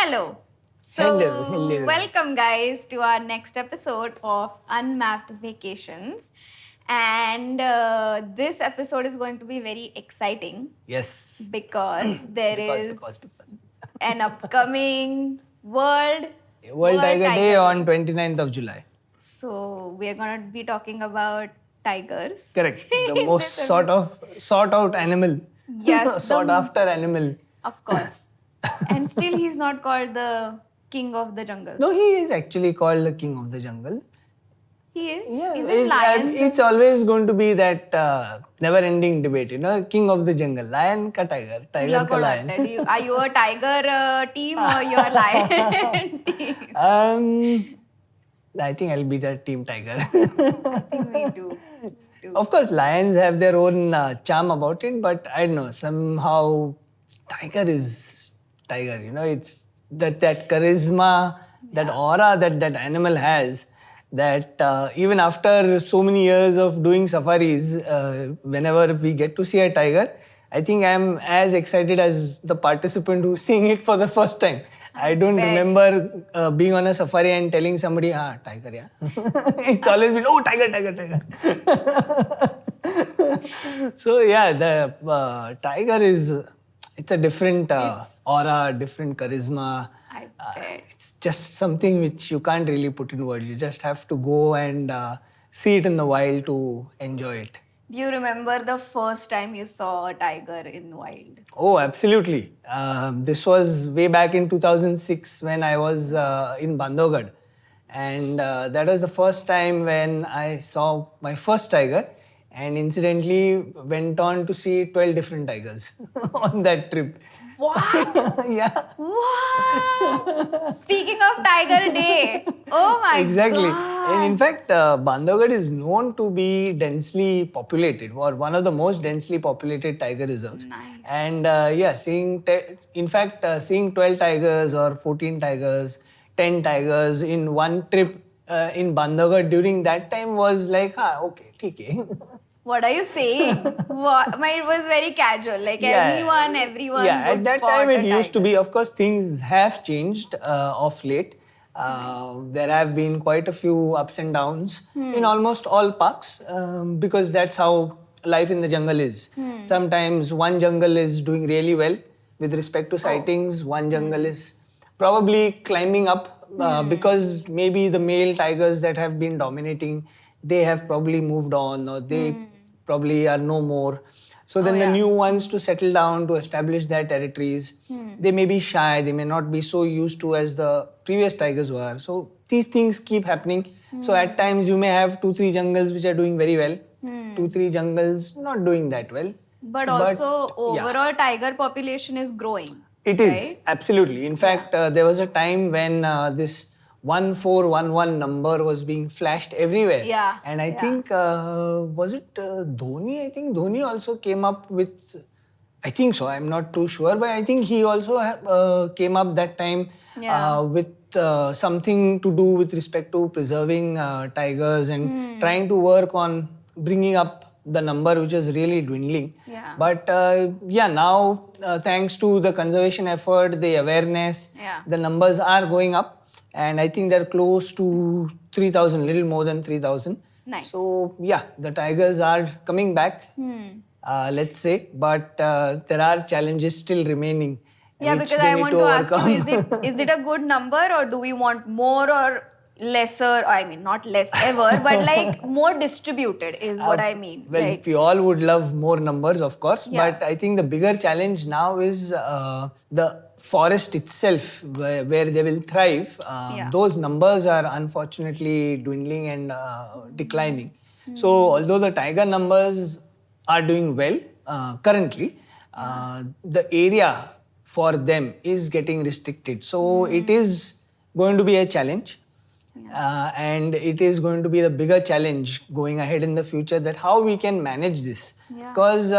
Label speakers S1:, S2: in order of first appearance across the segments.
S1: Hello.
S2: Hello.
S1: Welcome guys to our next episode of Unmapped Vacations. And this episode is going to be very exciting
S2: Yes.
S1: because there is
S2: Because.
S1: an upcoming
S2: World Tiger Day on 29th of July.
S1: So we are going to be talking about tigers.
S2: Correct. The most sought out animal.
S1: Yes.
S2: Sought after animal.
S1: Of course. And still he's not called the king of the jungle.
S2: No, he is actually called the king of the jungle.
S1: He is?
S2: Yeah,
S1: Isn't lion?
S2: it's always going to be that never-ending debate, king of the jungle, lion ka tiger, tiger ka lion.
S1: Are you a tiger team or you're a lion team?
S2: I think I'll be the team tiger.
S1: I think we do.
S2: Of course, lions have their own charm about it, but I don't know, somehow tiger is tiger, it's that charisma, that aura that animal has, that even after so many years of doing safaris, whenever we get to see a tiger, I think I'm as excited as the participant who's seeing it for the first time. I don't remember being on a safari and telling somebody, tiger, yeah. It's always been, tiger. So yeah, the tiger it's a different aura, different charisma. It's just something which you can't really put in words. You just have to go and see it in the wild to enjoy it.
S1: Do you remember the first time you saw a tiger in wild?
S2: Oh, absolutely. This was way back in 2006 when I was in Bandhavgarh. And that was the first time when I saw my first tiger, and incidentally went on to see 12 different tigers on that trip.
S1: What?
S2: Yeah.
S1: Wow. Speaking of Tiger Day. Oh my
S2: Exactly.
S1: God.
S2: And in fact, Bandhavgarh is known to be densely populated, or one of the most densely populated tiger reserves.
S1: Nice.
S2: And seeing 12 tigers or 14 tigers, 10 tigers in one trip in Bandhavgarh during that time was like, okay, theek hai.
S1: What are you saying? It was very casual. Like everyone
S2: Yeah,
S1: would
S2: at that
S1: spot
S2: time it
S1: a
S2: used to
S1: tiger.
S2: be. Of course, things have changed of late. There have been quite a few ups and downs in almost all parks because that's how life in the jungle is. Sometimes one jungle is doing really well with respect to sightings. One jungle is probably climbing up because maybe the male tigers that have been dominating, they have probably moved on, or they probably are no more. So then the new ones to settle down, to establish their territories, they may be shy, they may not be so used to as the previous tigers were. So these things keep happening. So at times you may have 2-3 jungles which are doing very well, 2-3 jungles not doing that well.
S1: But also overall tiger population is growing.
S2: It is, absolutely. In fact, there was a time when this 1411 number was being flashed everywhere.
S1: Yeah.
S2: And I think, was it Dhoni? I think Dhoni also came up with, I think so, I'm not too sure, but I think he also came up that time with something to do with respect to preserving tigers and trying to work on bringing up the number, which is really dwindling.
S1: Yeah.
S2: But now thanks to the conservation effort, the awareness, the numbers are going up. And I think they're close to 3,000, little more than 3,000.
S1: Nice.
S2: So yeah, the tigers are coming back, let's say. But there are challenges still remaining.
S1: Yeah, because I want to ask you, is it a good number, or do we want more or lesser? I mean, not less ever, but like more distributed is what I mean.
S2: Well,
S1: like,
S2: we all would love more numbers, of course.
S1: Yeah.
S2: But I think the bigger challenge now is the forest itself, where they will thrive. Those numbers are unfortunately dwindling and declining. So although the tiger numbers are doing well currently, the area for them is getting restricted. So it is going to be a challenge. And it is going to be the bigger challenge going ahead in the future, that how we can manage this. Because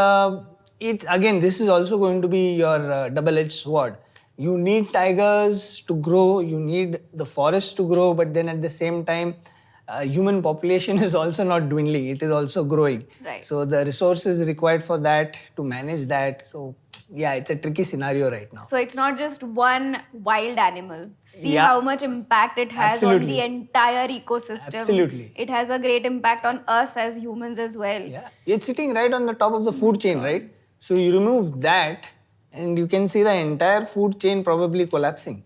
S2: this is also going to be your double-edged sword. You need tigers to grow, you need the forest to grow, but then at the same time, human population is also not dwindling, it is also growing.
S1: Right.
S2: So the resources required for that, to manage that, so yeah, it's a tricky scenario right now.
S1: So it's not just one wild animal. See
S2: Yeah.
S1: how much impact it has on
S2: Absolutely.
S1: the entire ecosystem.
S2: Absolutely.
S1: It has a great impact on us as humans as well.
S2: Yeah, it's sitting right on the top of the food chain, right? So you remove that, and you can see the entire food chain probably collapsing.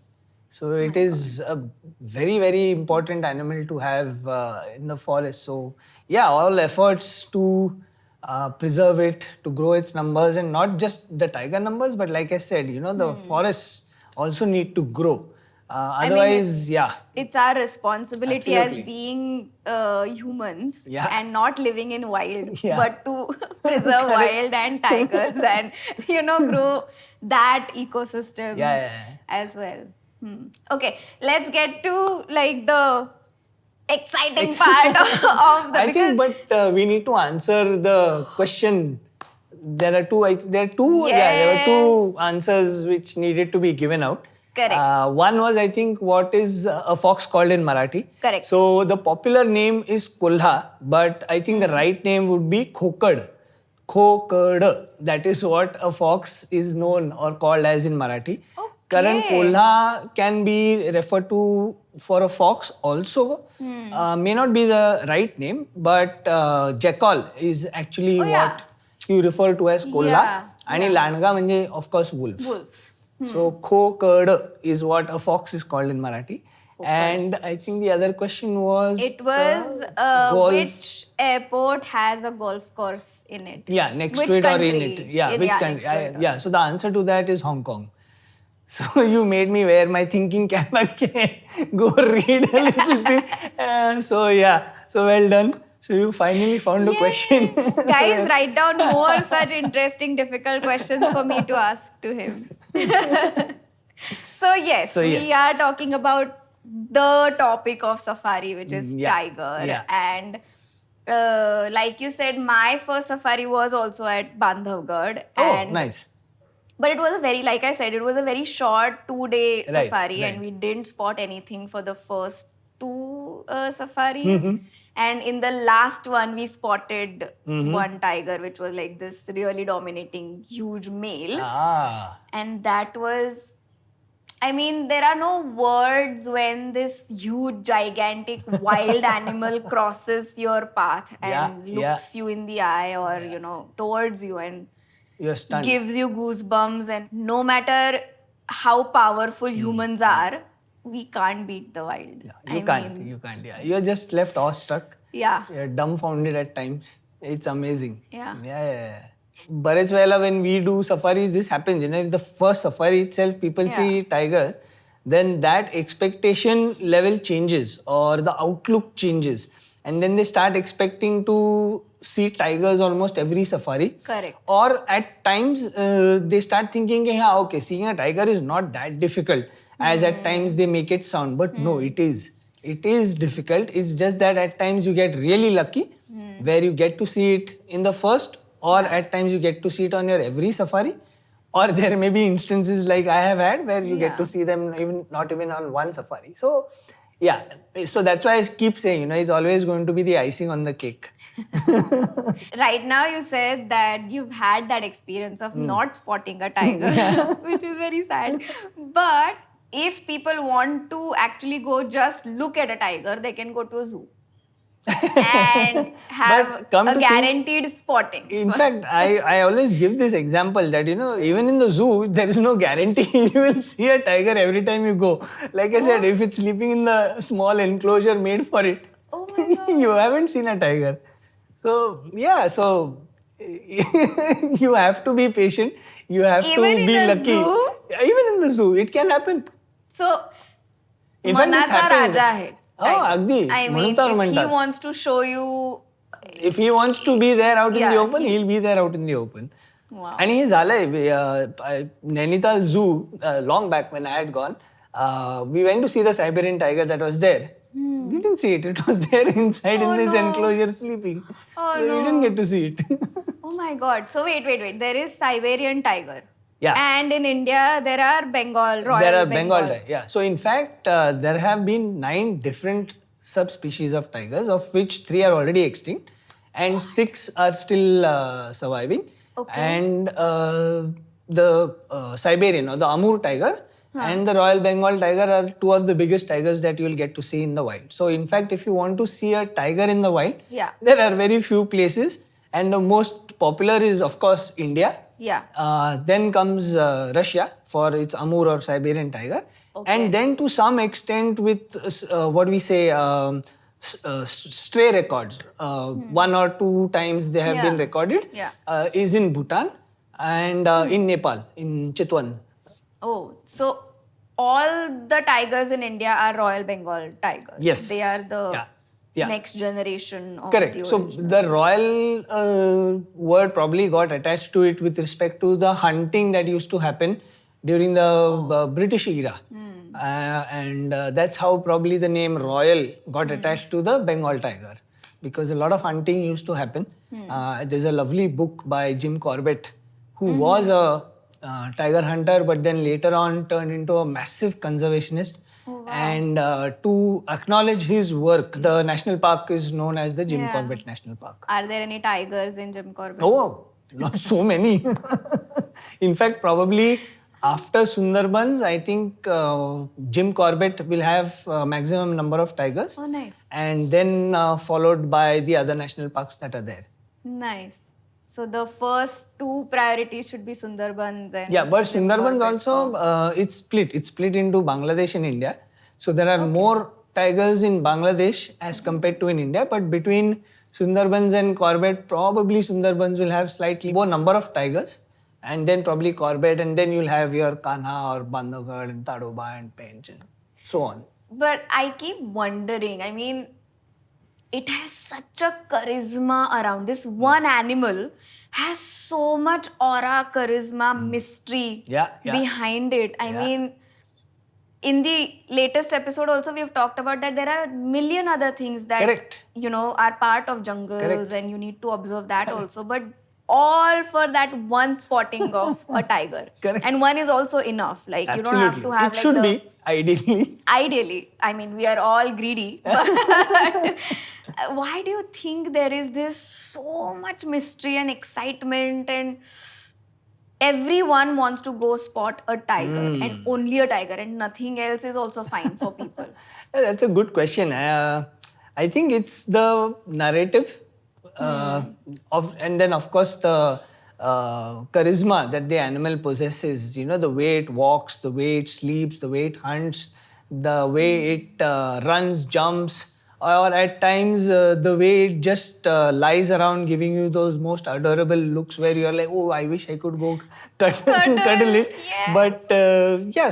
S2: So it is a very, very important animal to have in the forest. So yeah, all efforts to preserve it, to grow its numbers, and not just the tiger numbers, but like I said, the forests also need to grow.
S1: mean,
S2: Otherwise, yeah.
S1: It's our responsibility
S2: Absolutely.
S1: as being humans
S2: Yeah.
S1: and not living in wild,
S2: Yeah.
S1: but to preserve wild and tigers and grow that ecosystem
S2: Yeah.
S1: as well. Okay, let's get to like the exciting part of the
S2: I think, but we need to answer the question. There are two. There were two answers which needed to be given out.
S1: Correct.
S2: One was, I think, what is a fox called in Marathi?
S1: Correct.
S2: So the popular name is Kolha, but I think the right name would be Khokad. Khokad. That is what a fox is known or called as in Marathi. Karan Kolha can be referred to for a fox also. May not be the right name, but jackal is actually what you refer to as Kolha. आणि लांडगा म्हणजे of course wolf. So khokad is what a fox is called in Marathi. And I think the other question was
S1: which airport has a golf course in it?
S2: Yeah, next
S1: Which
S2: to it or
S1: country?
S2: in it. Yeah, which country?
S1: Yeah.
S2: So the answer to that is Hong Kong. So you made me wear my thinking cap again. Go read a little bit. So yeah, so well done. So you finally found a question.
S1: Guys, write down more such interesting, difficult questions for me to ask to him. So yes, we are talking about the topic of safari, which is tiger.
S2: Yeah.
S1: And like you said, my first safari was also at Bandhavgarh.
S2: Oh, nice.
S1: But it was like I said, it was a very short 2-day safari,
S2: right.
S1: and we didn't spot anything for the first 2 safaris. And in the last one, we spotted one tiger, which was like this really dominating, huge male. And that was, I mean, there are no words when this huge, gigantic, wild animal crosses your path and looks you in the eye or, towards you and
S2: you're stunned.
S1: Gives you goosebumps. And no matter how powerful humans are, we can't beat the wild.
S2: Yeah, you can't. Yeah, you're just left awestruck.
S1: Yeah.
S2: You're dumbfounded at times. It's amazing.
S1: Yeah.
S2: बरेच वेळेला when we do safaris, this happens. If the first safari itself, people see tiger, then that expectation level changes or the outlook changes. And then they start expecting to see tigers almost every safari.
S1: Correct.
S2: Or at times they start thinking, seeing a tiger is not that difficult as at times they make it sound. But no, it is. It is difficult. It's just that at times you get really lucky where you get to see it in the first, or at times you get to see it on your every safari. Or there may be instances like I have had where you get to see them not even on one safari. So yeah, so that's why I keep saying, it's always going to be the icing on the cake.
S1: Right now you said that you've had that experience of not spotting a tiger, which is very sad. But if people want to actually go just look at a tiger, they can go to a zoo and have a guaranteed spotting.
S2: In fact, I always give this example that, even in the zoo, there is no guarantee you will see a tiger every time you go. Like I said, if it's sleeping in the small enclosure made for it, you haven't seen a tiger. So, you have to be patient. You have to be lucky.
S1: Zoo?
S2: Even in the zoo, it can happen.
S1: So,
S2: in fact, it's happened.
S1: Raja hai.
S2: Agdi.
S1: I mean, if he wants to show you...
S2: If he wants to be there out in the open, he'll be there out in the open.
S1: Wow.
S2: And he's Nainital Zoo, long back when I had gone, we went to see the Siberian tiger that was there. We didn't see it. It was there inside in this enclosure sleeping. So we didn't get to see it.
S1: Oh my God. So wait. There is Siberian tiger.
S2: Yeah.
S1: And in India, there are Bengal,
S2: Bengal tiger. Yeah. So in fact, there have been 9 different subspecies of tigers, of which 3 are already extinct and 6 are still surviving.
S1: Okay.
S2: And the Siberian or the Amur tiger and the Royal Bengal tiger are two of the biggest tigers that you will get to see in the wild. So in fact, if you want to see a tiger in the wild, there are very few places, and the most popular is of course India. Then comes Russia for its Amur or Siberian tiger, and then to some extent with what we say stray records. One or two times they have been recorded. Is in Bhutan and in Nepal, in Chitwan.
S1: Oh, so all the tigers in India are Royal Bengal tigers.
S2: Yes.
S1: They are the next generation of
S2: Correct.
S1: the
S2: So
S1: original.
S2: the royal word probably got attached to it with respect to the hunting that used to happen during the British era. And that's how probably the name royal got attached to the Bengal tiger, because a lot of hunting used to happen. There's a lovely book by Jim Corbett, who was a tiger hunter, but then later on turned into a massive conservationist. And to acknowledge his work, the national park is known as the Jim Corbett National Park.
S1: Are there any tigers in Jim Corbett?
S2: Oh, so many. In fact, probably after Sundarbans, I think Jim Corbett will have maximum number of tigers.
S1: Oh, nice.
S2: And then followed by the other national parks that are there.
S1: Nice. So the first two priorities should be Sundarbans and
S2: but Sundarbans also it's split. It's split into Bangladesh and India. So there are more tigers in Bangladesh as compared to in India. But between Sundarbans and Corbett, probably Sundarbans will have slightly more number of tigers, and then probably Corbett, and then you'll have your Kanha or Bandhavgarh and Tadoba and Pench and so on.
S1: But I keep wondering, I mean, it has such a charisma around. This one animal has so much aura, charisma, mystery behind it. I mean, in the latest episode also we've talked about that there are a million other things that you know are part of jungles and you need to observe that also, but all for that one spotting of a tiger. And one is also enough. Like you don't have to have
S2: it should be ideally.
S1: I mean, we are all greedy. But why do you think there is this so much mystery and excitement, and everyone wants to go spot a tiger and only a tiger, and nothing else is also fine for people?
S2: That's a good question. I think it's the narrative and then of course the charisma that the animal possesses. You know, the way it walks, the way it sleeps, the way it hunts, the way it runs, jumps, or at times the way it just lies around giving you those most adorable looks where you're like, oh, I wish I could go cuddle it. But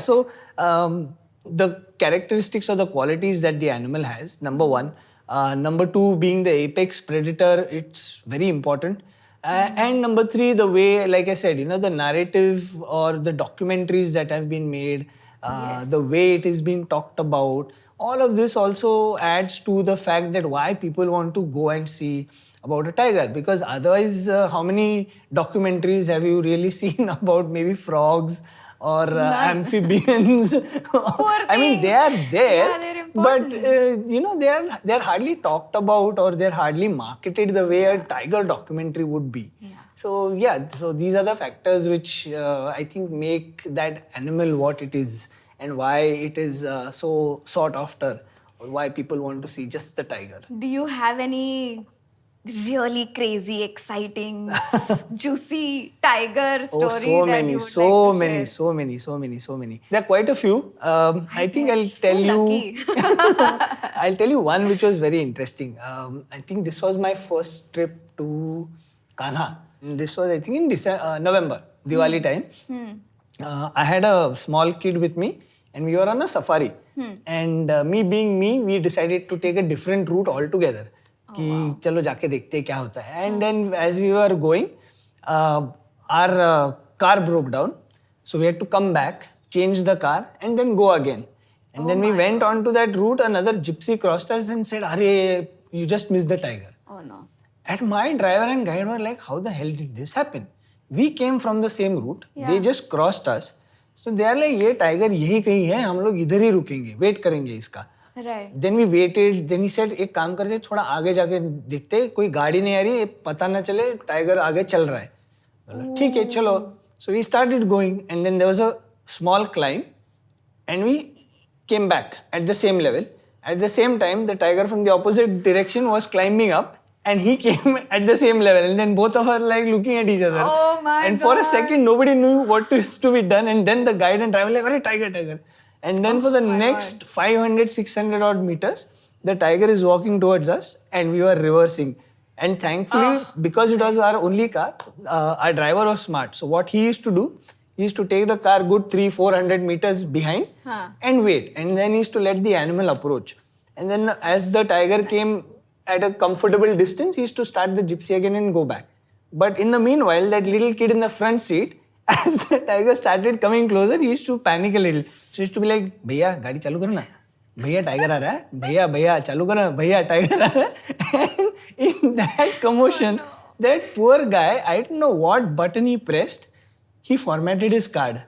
S2: so the characteristics or the qualities that the animal has, number one. Number two, being the apex predator, it's very important. And number three, the way, like I said, you know, the narrative or the documentaries that have been made, the way it is being talked about, all of this also adds to the fact that why people want to go and see about a tiger. Because otherwise, how many documentaries have you really seen about maybe frogs or amphibians? I mean, they are there, but you know, they are hardly talked about, or they're hardly marketed the way a tiger documentary would be. So so these are the factors which I think make that animal what it is, and why it is so sought after, or why people want to see just the tiger.
S1: Do you have any really crazy, exciting, juicy tiger story that you would like to share?
S2: So many. There are quite a few. I think I'll tell you. I'll tell you one which was very interesting. I think this was my first trip to Kanha. This was, I think, in November, Diwali time. I had a small kid with me, and we were on a safari. And me being me, we decided to take a different route altogether. कि चलो जाके देखते क्या होता है. And then as we were going, our car broke down, so we had to come back, change the car, and then go again. And then we went on to that route. Another gypsy crossed us and said, "Arey, you just missed the tiger."
S1: Oh no!
S2: And my driver and guide were like, "How the hell did this happen? We came from the same route. They just crossed us. So they are like, ये tiger यही कहीं है, हम लोग इधर ही रुकेंगे, wait करेंगे इसका."
S1: Right.
S2: Then we waited. Then he said, एक काम करते, थोड़ा आगे जाके देखते, कोई गाड़ी नहीं आ रही, पता ना चले टाइगर आगे चल रहा है. ठीक है, चलो. So we started going, and then there was a small climb, and we came back at the same level. At the same time, the tiger from the opposite direction was climbing up, and he came at the same level. And then both of us like looking at each other.
S1: Oh my
S2: And for a
S1: God.
S2: second, nobody knew what is to be done. And then the guide and driver like, "Arey, tiger, tiger." And then for the
S1: my
S2: next 500, 600 odd meters, the tiger is walking towards us, and we were reversing. And thankfully, because it was our only car, our driver was smart. So what he used to do, he used to take the car good 300-400 meters behind and wait. And then he used to let the animal approach. And then as the tiger came at a comfortable distance, he used to start the gypsy again and go back. But in the meanwhile, that little kid in the front seat, as the tiger started coming closer, he used to panic a little. So he used to be like, "Bhaiya, gaadi chalu karo na. Bhaiya, tiger aa raha hai. Bhaiya, chalu karo na. Bhaiya, tiger aa raha hai." And in that commotion, that poor guy, I don't know what button he pressed, he formatted his card.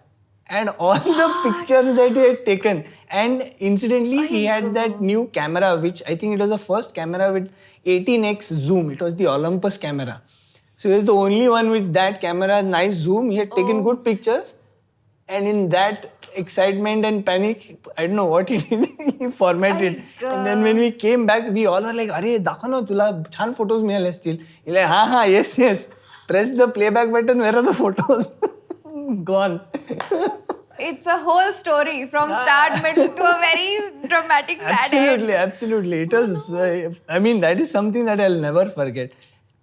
S2: And all the pictures that he had taken. And incidentally, he had that new camera, which I think it was the first camera with 18x zoom. It was the Olympus camera. So he was the only one with that camera, nice zoom. He had taken good pictures. And in that excitement and panic, I don't know what he did, he formatted. And then when we came back, we all were like, "Arey, dakha na, tula chan photos miyale still." He's like, "Ha, yes. Press the playback button, where are the photos?" Gone.
S1: It's a whole story from start, middle to a very dramatic sad end.
S2: Absolutely. It was, I mean, that is something that I'll never forget.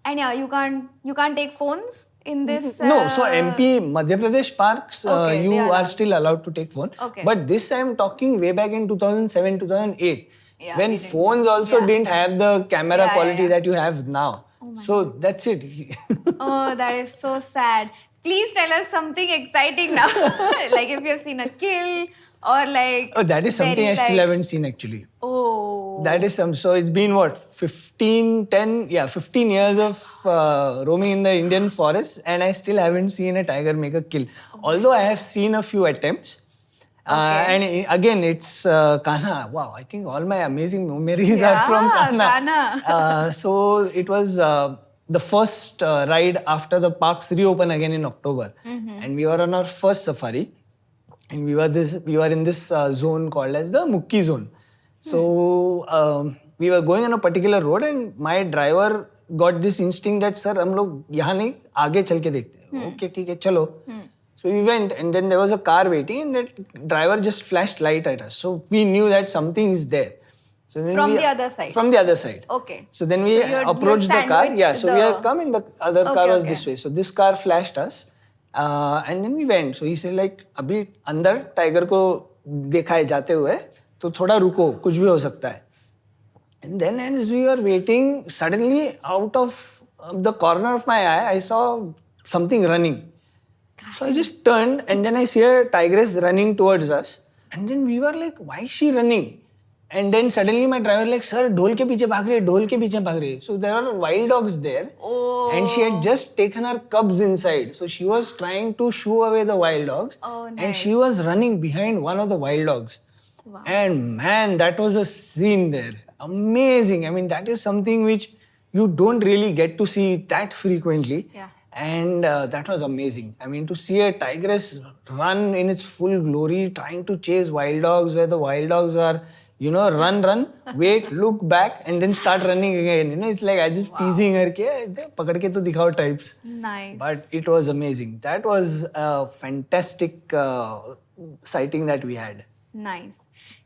S1: And yeah, you can't take phones in this.
S2: No, so MP, Madhya Pradesh parks,
S1: Okay,
S2: you
S1: they are
S2: are
S1: allowed.
S2: still allowed to take phone.
S1: Okay.
S2: But this I'm talking way back in 2007, 2008.
S1: Yeah,
S2: when
S1: we didn't.
S2: phones also didn't have the camera
S1: Yeah,
S2: quality
S1: yeah.
S2: that you have now. So that's it.
S1: Oh, that is so sad. Please tell us something exciting now. Like if you have seen a kill or like.
S2: Oh, that is something
S1: very,
S2: I still
S1: like-
S2: haven't seen actually.
S1: Oh.
S2: That is some. So it's been what, 15 years of roaming in the Indian forest, and I still haven't seen a tiger make a kill. Although I have seen a few attempts. And again, it's Kanha. Wow, I think all my amazing memories are from Kanha.
S1: Kanha.
S2: So it was the first ride after the parks reopen again in October, and we were on our first safari, and we were in this zone called as the Mukki zone. So we were going on a particular road, and my driver got this instinct that sir, हम लोग यहाँ नहीं आगे चल के देखते हैं. Okay, ठीक है, चलो. So we went, and then there was a car waiting, and that driver just flashed light at us. So we knew that something is there. So then
S1: From the other side?
S2: From the other side.
S1: Okay.
S2: So then we
S1: So you had
S2: approached the car.
S1: sandwiched
S2: Yeah, so we
S1: the-
S2: had come, and the other car was
S1: okay.
S2: this way. So this car flashed us, and then we went. So he said like, अभी अंदर tiger को देखा है जाते हुए, तो थोड़ा रुको, कुछ भी हो सकता है. And then as we were waiting, suddenly out of the corner of my eye, I saw something running. So I just turned, and then I see a tigress running towards us. And then we were like, why is she running? And then suddenly my driver like, sir, ढोल के पीछे भाग रही है, ढोल के पीछे भाग रही है. So there are wild dogs there.
S1: Oh.
S2: And she had just taken her cubs inside. So she was trying to shoo away the wild dogs.
S1: Oh,
S2: And
S1: nice.
S2: she was running behind one of the wild dogs.
S1: Wow.
S2: And man, that was a scene there. Amazing. I mean, that is something which you don't really get to see that frequently.
S1: Yeah.
S2: And that was amazing. I mean, to see a tigress run in its full glory, trying to chase wild dogs, where the wild dogs are, run, wait, look back, and then start running again. It's like as if teasing her, pakad ke to dikhao types.
S1: Nice.
S2: But it was amazing. That was a fantastic sighting that we had.
S1: Nice.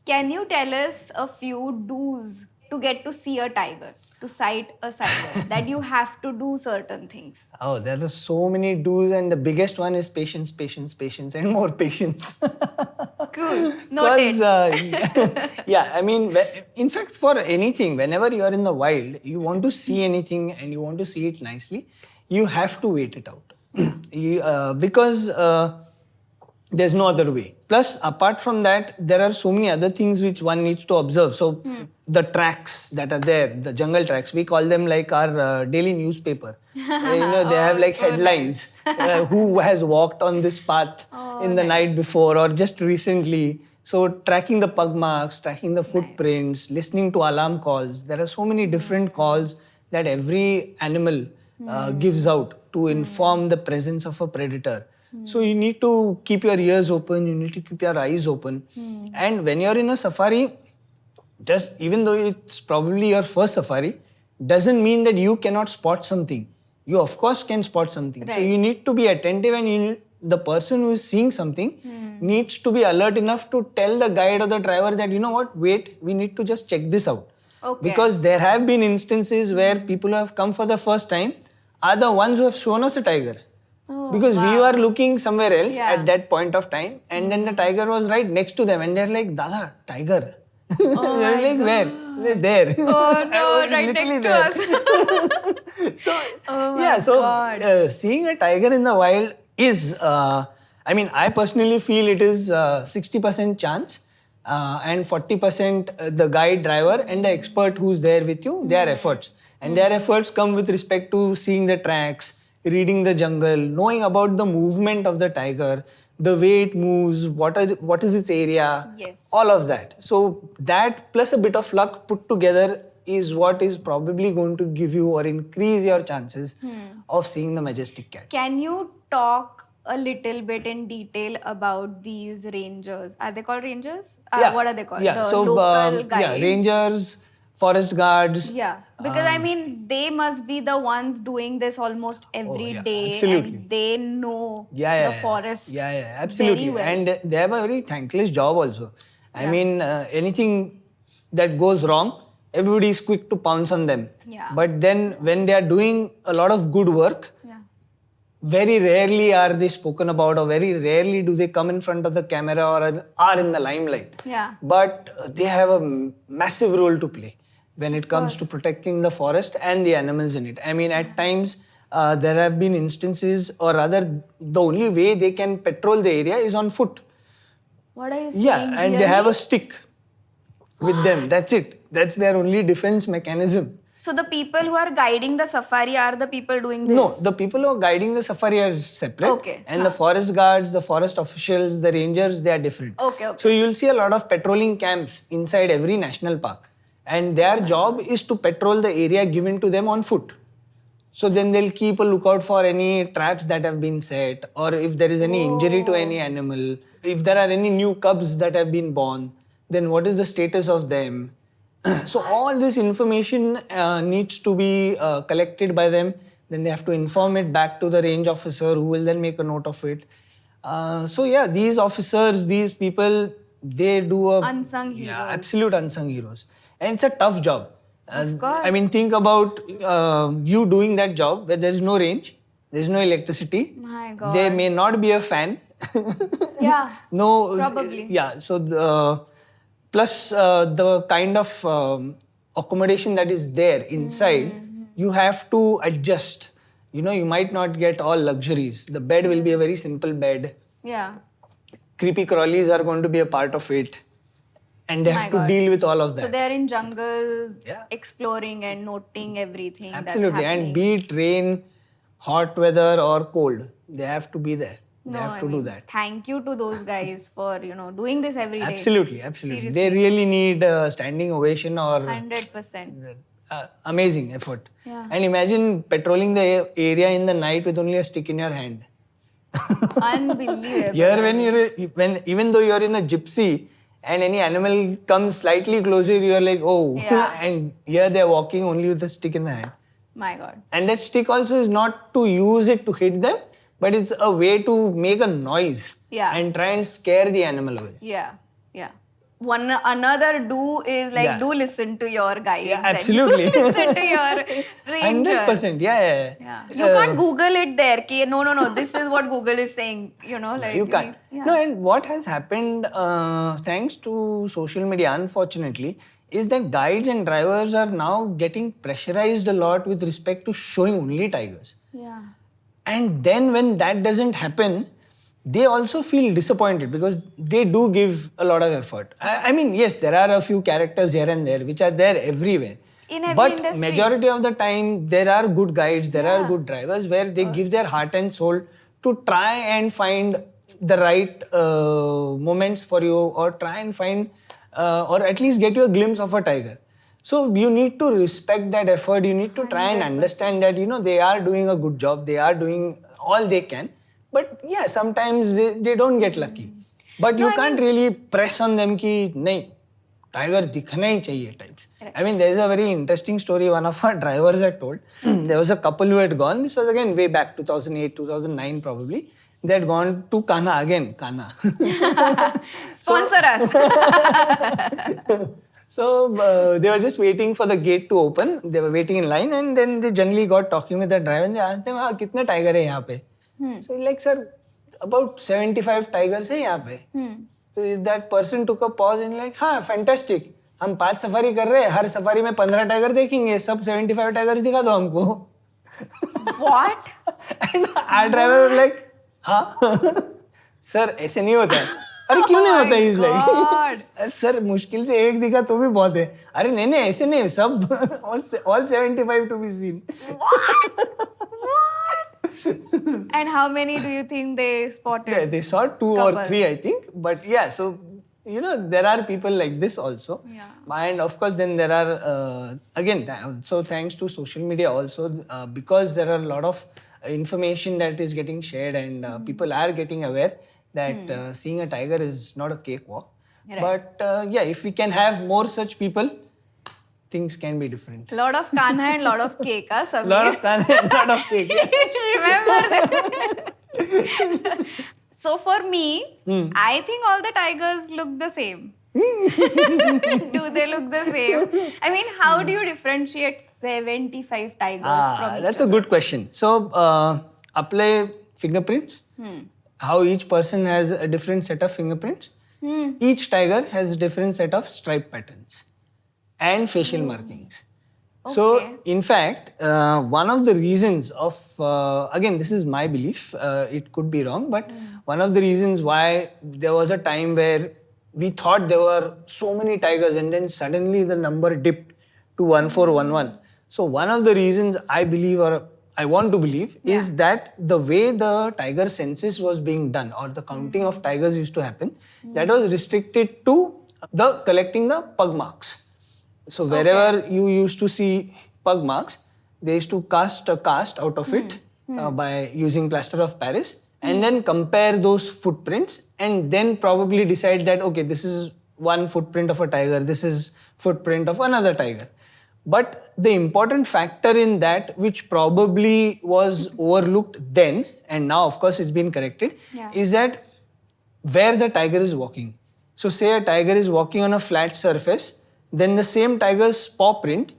S1: Can you tell us a few do's to get to see a tiger, to sight a tiger, that you have to do certain things?
S2: Oh, there are so many do's, and the biggest one is patience, and more patience.
S1: Cool. Noted.
S2: Yeah, I mean, in fact, for anything, whenever you are in the wild, you want to see anything and you want to see it nicely, you have to wait it out. Because there's no other way. Plus, apart from that, there are so many other things which one needs to observe. So, the tracks that are there, the jungle tracks, we call them like our daily newspaper. They have like headlines. Who has walked on this path in the night before or just recently. So, tracking the pug marks, tracking the footprints, listening to alarm calls. There are so many different calls that every animal gives out to inform the presence of a predator. So you need to keep your ears open, you need to keep your eyes open. And when you're in a safari, just even though it's probably your first safari, doesn't mean that you cannot spot something. You of course can spot something. So
S1: Right.
S2: you need to be attentive, and the person who is seeing something needs to be alert enough to tell the guide or the driver that, you know what, wait, we need to just check this out.
S1: Okay.
S2: Because there have been instances where people who have come for the first time are the ones who have shown us a tiger.
S1: Oh,
S2: Because we
S1: wow.
S2: were looking somewhere else
S1: Yeah.
S2: at that point of time, and then the tiger was right next to them, and they're like, Dada, tiger.
S1: Oh
S2: They're
S1: my
S2: like, where?
S1: God.
S2: They're there.
S1: Oh
S2: I
S1: no,
S2: was
S1: right
S2: literally
S1: next to us.
S2: So,
S1: Oh my
S2: yeah, so
S1: God.
S2: seeing a tiger in the wild is, I mean, I personally feel it is 60% chance and 40% the guide, driver, and the expert who's there with you, their efforts. And their efforts come with respect to seeing the tracks, reading the jungle, knowing about the movement of the tiger, the way it moves, what is its area,
S1: Yes.
S2: all of that. So that plus a bit of luck put together is what is probably going to give you or increase your chances of seeing the majestic cat.
S1: Can you talk a little bit in detail about these rangers? Are they called rangers? What are they called?
S2: Yeah,
S1: The
S2: so
S1: local guides?
S2: yeah, rangers, forest guards.
S1: Yeah, because I mean, they must be the ones doing this almost every
S2: yeah,
S1: day,
S2: absolutely.
S1: and they know
S2: Yeah,
S1: the forest
S2: yeah, absolutely.
S1: very well.
S2: And they have a very thankless job also. I mean, anything that goes wrong, everybody is quick to pounce on them.
S1: Yeah.
S2: But then when they are doing a lot of good work,
S1: Yeah.
S2: very rarely are they spoken about, or very rarely do they come in front of the camera or are in the limelight.
S1: Yeah.
S2: But they have a massive role to play when it comes to protecting the forest and the animals in it. I mean, at times there have been instances, or rather, the only way they can patrol the area is on foot.
S1: What are you saying?
S2: Yeah, and they have a
S1: really?
S2: stick with them. That's it. That's their only defense mechanism.
S1: So the people who are guiding the safari are the people doing this?
S2: No, the people who are guiding the safari are separate.
S1: Okay.
S2: And the forest guards, the forest officials, the rangers, they are different.
S1: Okay.
S2: So you'll see a lot of patrolling camps inside every national park. And their job is to patrol the area given to them on foot. So then they'll keep a lookout for any traps that have been set, or if there is any injury to any animal, if there are any new cubs that have been born, then what is the status of them. So all this information needs to be collected by them. Then they have to inform it back to the range officer, who will then make a note of it. So yeah, these officers, these people, they do a
S1: Unsung heroes.
S2: Yeah, absolute unsung heroes, and it's a tough job.
S1: Of course.
S2: I mean, think about you doing that job where there is no range, there is no electricity.
S1: My God.
S2: There may not be a fan.
S1: Yeah.
S2: No.
S1: Probably.
S2: Yeah. So plus the kind of accommodation that is there inside, you have to adjust. You know, you might not get all luxuries. The bed will be a very simple bed.
S1: Yeah.
S2: Creepy crawlies are going to be a part of it, and they
S1: My
S2: have to
S1: God.
S2: deal with all of that.
S1: So they're in jungle,
S2: Yeah.
S1: exploring and noting everything
S2: Absolutely,
S1: that's happening.
S2: and be it rain, hot weather, or cold, they have to be there. They
S1: No,
S2: have
S1: I
S2: to do
S1: mean,
S2: that.
S1: Thank you to those guys for doing this every day.
S2: Absolutely.
S1: Seriously.
S2: They really need a standing ovation or
S1: 100%.
S2: amazing effort.
S1: Yeah.
S2: And imagine patrolling the area in the night with only a stick in your hand.
S1: Unbelievable.
S2: Here, even though you're in a gypsy and any animal comes slightly closer, you're like, oh.
S1: Yeah.
S2: And here they're walking only with a stick in the hand.
S1: My God.
S2: And that stick also is not to use it to hit them, but it's a way to make a noise.
S1: Yeah.
S2: And try and scare the animal away.
S1: Yeah. Yeah. Another do is like,
S2: Yeah.
S1: do listen to your guides.
S2: Yeah,
S1: and
S2: absolutely.
S1: Do listen to your ranger.
S2: 100%. Yeah.
S1: Yeah. You can't Google it there. Ki, no. This is what Google is saying. Like
S2: You can't.
S1: Yeah.
S2: No, and what has happened, thanks to social media, unfortunately, is that guides and drivers are now getting pressurized a lot with respect to showing only tigers.
S1: Yeah.
S2: And then when that doesn't happen, they also feel disappointed because they do give a lot of effort. I mean, yes, there are a few characters here and there which are there everywhere.
S1: In every
S2: But
S1: industry.
S2: majority of the time, there are good guides, there are good drivers where they give their heart and soul to try and find the right moments for you, or try and find or at least get you a glimpse of a tiger. So you need to respect that effort. You need to try and
S1: 100%.
S2: understand that, they are doing a good job. They are doing all they can. But yeah, sometimes they don't get lucky. But
S1: No,
S2: you
S1: I
S2: can't really press on them कि नहीं tiger दिखना ही चाहिए types. I mean, there's a very interesting story one of our drivers had told. There was a couple who had gone. This was again way back 2008, 2009 probably. They had gone to Kana again. Kana.
S1: Sponsor us.
S2: So they were just waiting for the gate to open. They were waiting in line, and then they generally got talking with the driver and they asked them, "हाँ कितने tiger है यहाँ पे?" So he's like, "Sir, about 75 tigers है यहाँ पे." So that person took a pause and like, "हाँ, fantastic. हम 5 सफारी कर रहे हैं. हर सफारी में 15 टाइगर देखेंगे. सब 75 टाइगर्स दिखा दो हमको."
S1: What?
S2: And our driver was like, "हाँ, सर ऐसे नहीं होता है." अरे क्यों नहीं होता? He's like, सर मुश्किल से एक दिखा तो भी बहुत है. अरे नहीं नहीं ऐसे नहीं, सब all 75 to be seen.
S1: And how many do you think they spotted?
S2: Yeah, they saw 2 or 3, I think. But yeah, so there are people like this also.
S1: Yeah.
S2: And of course, then there are again. So thanks to social media also, because there are a lot of information that is getting shared, and people are getting aware that seeing a tiger is not a cakewalk.
S1: Right.
S2: But yeah, if we can have more such people, things can be different.
S1: Lot of kanha and lot of cake, huh, Samir?
S2: Lot of fun and lot of cake.
S1: Remember that? So for me, I think all the tigers look the same. Do they look the same? I mean, how do you differentiate 75 tigers from each
S2: That's a good question. So, apply fingerprints. How each person has a different set of fingerprints. Each tiger has a different set of stripe patterns and facial markings. So,
S1: Okay.
S2: in fact, one of the reasons of, again, this is my belief, it could be wrong, but one of the reasons why there was a time where we thought there were so many tigers and then suddenly the number dipped to 1411. So, one of the reasons I believe, or I want to believe, is that the way the tiger census was being done, or the counting of tigers used to happen, that was restricted to the collecting the pug marks. So wherever you used to see pug marks, they used to cast a cast out of it by using plaster of Paris, and then compare those footprints, and then probably decide that, okay, this is one footprint of a tiger, this is footprint of another tiger. But the important factor in that, which probably was overlooked then, and now of course it's been corrected, is that where the tiger is walking. So say a tiger is walking on a flat surface, then the same tiger's paw print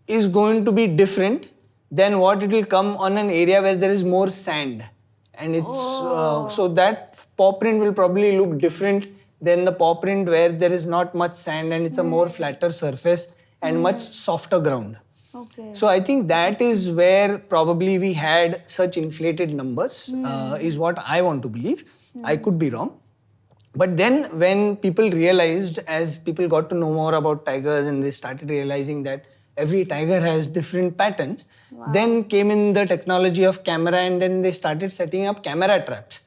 S2: is going to be different than what it will come on an area where there is more sand. And it's so that paw print will probably look different than the paw print where there is not much sand and it's a more flatter surface and much softer ground.
S1: Okay.
S2: So I think that is where probably we had such inflated numbers, is what I want to believe. I could be wrong. But then when people realized, as people got to know more about tigers and they started realizing that every tiger has different patterns, then came in the technology of camera, and then they started setting up camera traps.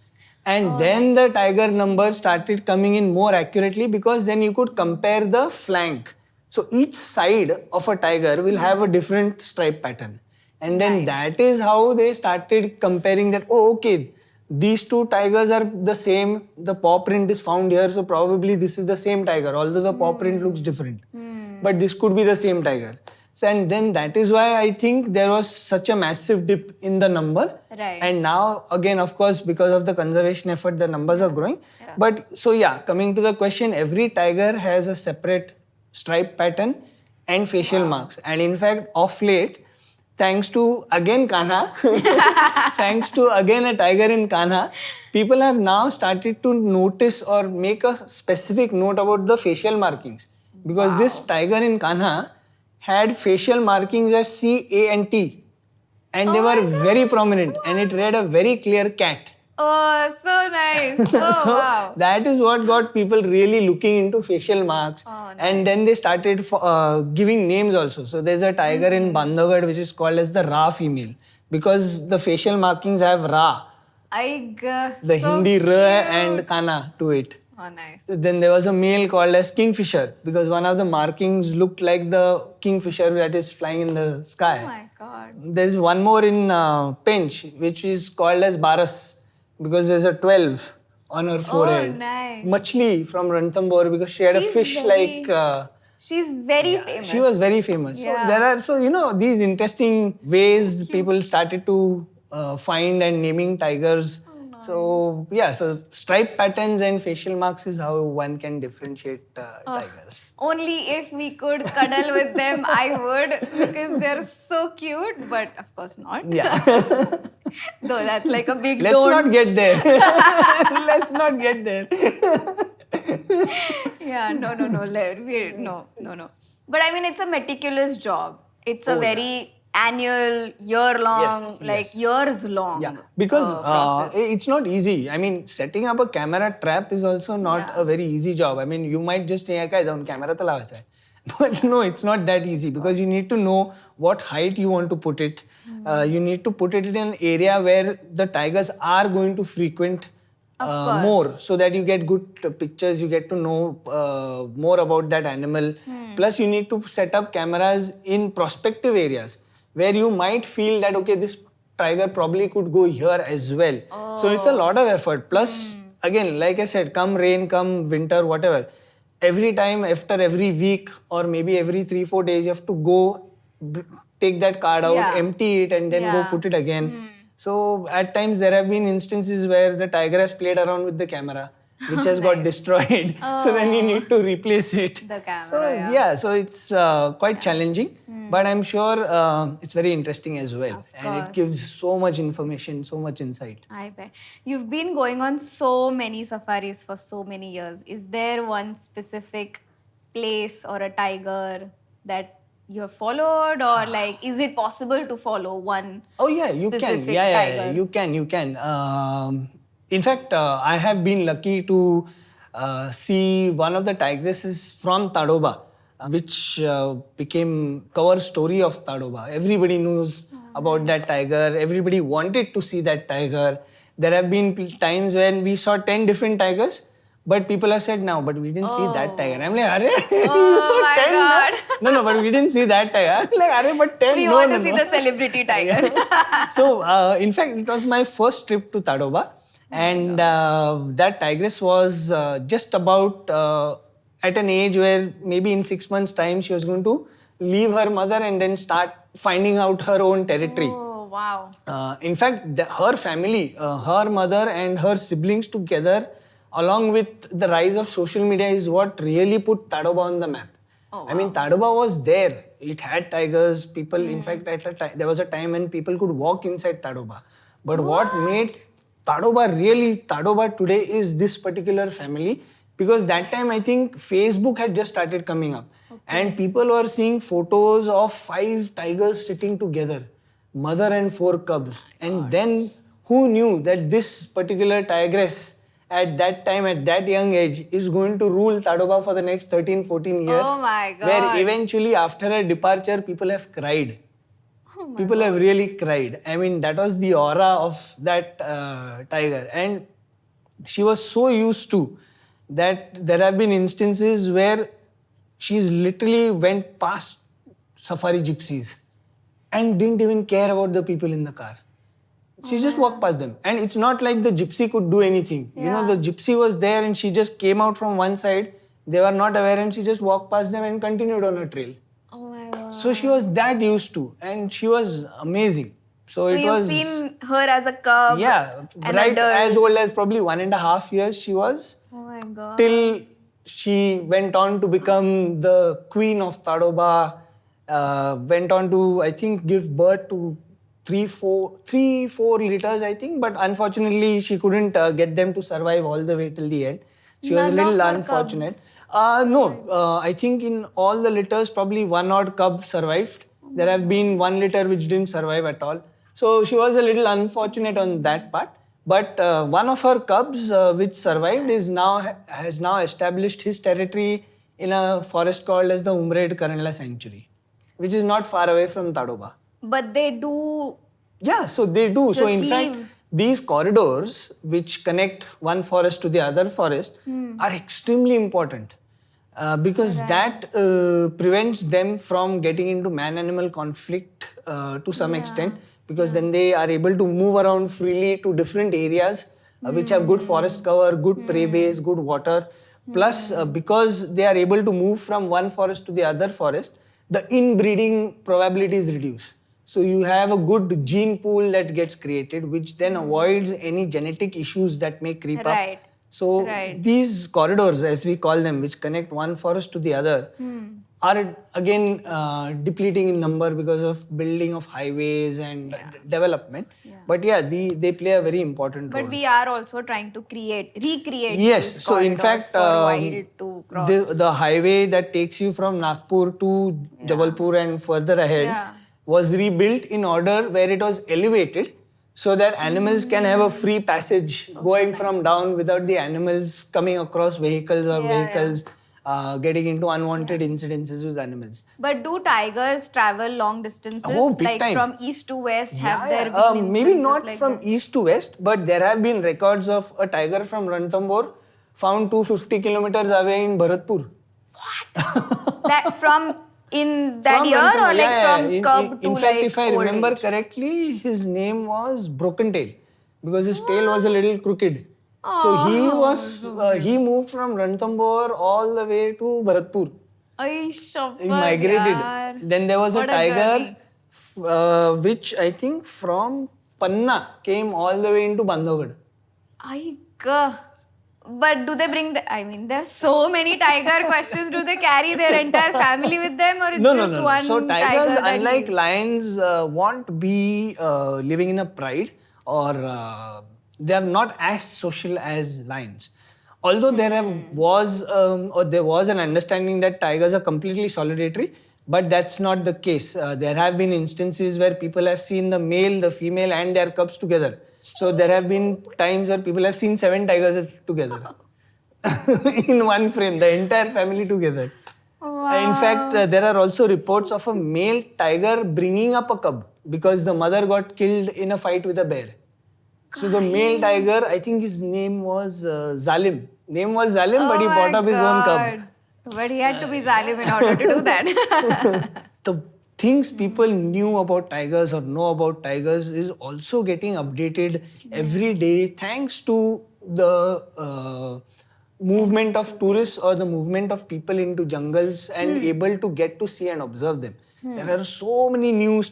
S2: And then the tiger number started coming in more accurately, because then you could compare the flank. So each side of a tiger will have a different stripe pattern. And then that is how they started comparing that, oh, okay, these two tigers are the same, the paw print is found here, so probably this is the same tiger, although the paw print looks different. But this could be the same tiger. So, and then that is why I think there was such a massive dip in the number.
S1: Right.
S2: And now, again, of course, because of the conservation effort, the numbers are growing. But so yeah, coming to the question, every tiger has a separate stripe pattern and facial marks. And in fact, of late, thanks to again Kanha, thanks to again a tiger in Kanha, people have now started to notice or make a specific note about the facial markings. Because this tiger in Kanha had facial markings as C, A and T. And they were very prominent, and it read a very clear cat.
S1: Oh, so nice. Oh,
S2: So
S1: wow.
S2: that is what got people really looking into facial marks. And then they started giving names also. So there's a tiger in Bandhavgarh which is called as the Ra female, because the facial markings have Ra,
S1: I guess.
S2: the
S1: so
S2: Hindi
S1: cute.
S2: R and Kana to it.
S1: Oh, nice.
S2: Then there was a male called as Kingfisher because one of the markings looked like the kingfisher that is flying in the sky.
S1: Oh my God.
S2: There's one more in Pench which is called as Baras because there's a 12 on her forehead.
S1: Oh, nice.
S2: Machli from Ranthambore because she had a
S1: She's
S2: fish
S1: very-
S2: like...
S1: She's very famous.
S2: She was very famous.
S1: Yeah.
S2: So there are, these interesting ways people started to find and naming tigers.
S1: nice.
S2: So yeah, so stripe patterns and facial marks is how one can differentiate tigers.
S1: Only if we could cuddle with them, I would, because they're so cute, but of course not.
S2: Yeah.
S1: Though that's like a big
S2: Let's
S1: don't.
S2: not get there. Let's not get there.
S1: Yeah, no. No. But I mean, it's a meticulous job. It's a very annual, year-long, years long.
S2: Yeah, because
S1: process.
S2: it's not easy. I mean, setting up a camera trap is also not a very easy job. I mean, you might just say, "Kai down camera to lagacha hai." But no, it's not that easy because you need to know what height you want to put it. You need to put it in an area where the tigers are going to frequent more, so that you get good pictures, you get to know more about that animal. Plus, you need to set up cameras in prospective areas where you might feel that, okay, this tiger probably could go here as well. So it's a lot of effort. Plus, again, like I said, come rain, come winter, whatever, every time after every week or maybe every 3-4 days, you have to go take that card out, empty it, and then go put it again. So at times there have been instances where the tiger has played around with the camera, which has got destroyed. So then you need to replace it.
S1: The camera,
S2: so so it's quite challenging, but I'm sure it's very interesting as well. And it gives so much information, so much insight.
S1: I bet. You've been going on so many safaris for so many years. Is there one specific place or a tiger that you have followed, or like, is it possible to follow one?
S2: Oh yeah, you can.
S1: specific
S2: Yeah,
S1: tiger?
S2: you can. In fact, I have been lucky to see one of the tigresses from Tadoba, which became cover story of Tadoba. Everybody knows about that tiger. Everybody wanted to see that tiger. There have been times when we saw 10 different tigers, but people have said, no, but we didn't see that tiger. I'm like, Arey, you saw
S1: my
S2: 10?
S1: God.
S2: No, but we didn't see that tiger. I'm like, Arey, but 10,
S1: We want to see the celebrity tiger.
S2: So, in fact, it was my first trip to Tadoba. And that tigress was just about at an age where maybe in 6 months' time she was going to leave her mother and then start finding out her own territory.
S1: Oh, wow.
S2: In fact, her family, her mother and her siblings together, along with the rise of social media, is what really put Tadoba on the map.
S1: Oh, wow.
S2: I mean, Tadoba was there. It had tigers. People, in fact, at a time, there was a time when people could walk inside Tadoba. But what made Tadoba today is this particular family, because that time I think Facebook had just started coming up, and people were seeing photos of 5 tigers sitting together, mother and 4 cubs. And then who knew that this particular tigress at that time, at that young age, is going to rule Tadoba for the next 13-14 years.
S1: Oh my God.
S2: Where eventually after her departure, people have cried. People have really cried. I mean, that was the aura of that tiger. And she was so used to that there have been instances where she's literally went past safari gypsies and didn't even care about the people in the car. She just walked past them. And it's not like the gypsy could do anything. You know, the gypsy was there and she just came out from one side. They were not aware and she just walked past them and continued on her trail.
S1: Oh my God.
S2: So she was that used to, and she was amazing. So it
S1: you've
S2: was...
S1: seen her as a cub.
S2: Yeah,
S1: an
S2: right
S1: adult.
S2: as old as probably 1.5 years she was.
S1: Oh my God.
S2: Till she went on to become the queen of Tadoba, went on to, I think, give birth to 3-4 litters, I think. But unfortunately, she couldn't get them to survive all the way till the end. She was a
S1: None of
S2: little
S1: her
S2: unfortunate.
S1: cubs?
S2: No, I think in all the litters, probably 1 odd cub survived. There have been 1 litter which didn't survive at all. So she was a little unfortunate on that part. But one of her cubs which survived has now established his territory in a forest called as the Umred Karanla Sanctuary, which is not far away from Tadoba.
S1: But they do.
S2: Yeah, so they do. So in
S1: Just
S2: fact,
S1: leave.
S2: these corridors which connect one forest to the other forest are extremely important. Because that prevents them from getting into man-animal conflict to some extent, because then they are able to move around freely to different areas which have good forest cover, good prey base, good water. Plus, because they are able to move from one forest to the other forest, the inbreeding probability is reduced. So you have a good gene pool that gets created, which then avoids any genetic issues that may creep up.
S1: Right.
S2: So these corridors, as we call them, which connect one forest to the other, are again depleting in number because of building of highways and development. But yeah, they play a very important role.
S1: But we are also trying to recreate
S2: Yes,
S1: these
S2: so in
S1: corridors
S2: fact,
S1: for wild to cross.
S2: the highway that takes you from Nagpur to Jabalpur and further ahead was rebuilt in order where it was elevated, so that animals can have a free passage going from down without the animals coming across vehicles or vehicles getting into unwanted incidences with animals.
S1: But do tigers travel long distances?
S2: Oh, big
S1: like
S2: time.
S1: From east to west, have there been instances
S2: maybe not
S1: like
S2: from
S1: that?
S2: east to west, but there have been records of a tiger from Ranthambore found 250 kilometers away in Bharatpur.
S1: That from in that
S2: From
S1: year
S2: Ranthambore,
S1: or like from cub to
S2: in fact,
S1: like
S2: if I
S1: old
S2: remember
S1: age?
S2: correctly, his name was Broken Tail because his tail was a little crooked. So he moved from Ranthambore all the way to Bharatpur.
S1: Ay,
S2: He migrated.
S1: yaar.
S2: Then there was a
S1: What a
S2: tiger,
S1: journey.
S2: which I think from Panna came all the way into Bandhavgarh.
S1: Ay, gah. But do they bring the? I mean, there's so many tiger questions. Do they carry their entire family with them, or it's just one
S2: So tigers,
S1: tiger that
S2: unlike
S1: leaves?
S2: lions, won't be living in a pride, or they are not as social as lions. Although there was an understanding that tigers are completely solitary, but that's not the case. There have been instances where people have seen the male, the female, and their cubs together. So there have been times where people have seen 7 tigers together in one frame, the entire family together. In fact, there are also reports of a male tiger bringing up a cub because the mother got killed in a fight with a bear. So the male tiger, I think his name was Zalim. Name was Zalim, but he brought up his own cub.
S1: But he had to be Zalim in order to do that.
S2: The things people knew about tigers or know about tigers is also getting updated every day thanks to the movement of tourists or the movement of people into jungles and able to get to see and observe them. There are so many new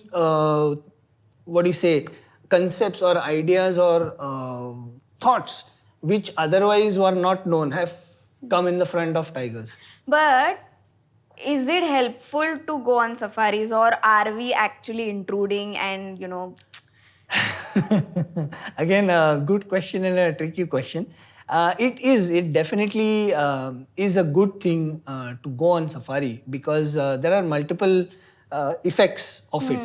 S2: concepts or ideas or thoughts which otherwise were not known have come in the front of tigers.
S1: But is it helpful to go on safaris, or are we actually intruding and
S2: Again, a good question and a tricky question. It definitely is a good thing to go on safari because there are multiple effects of it.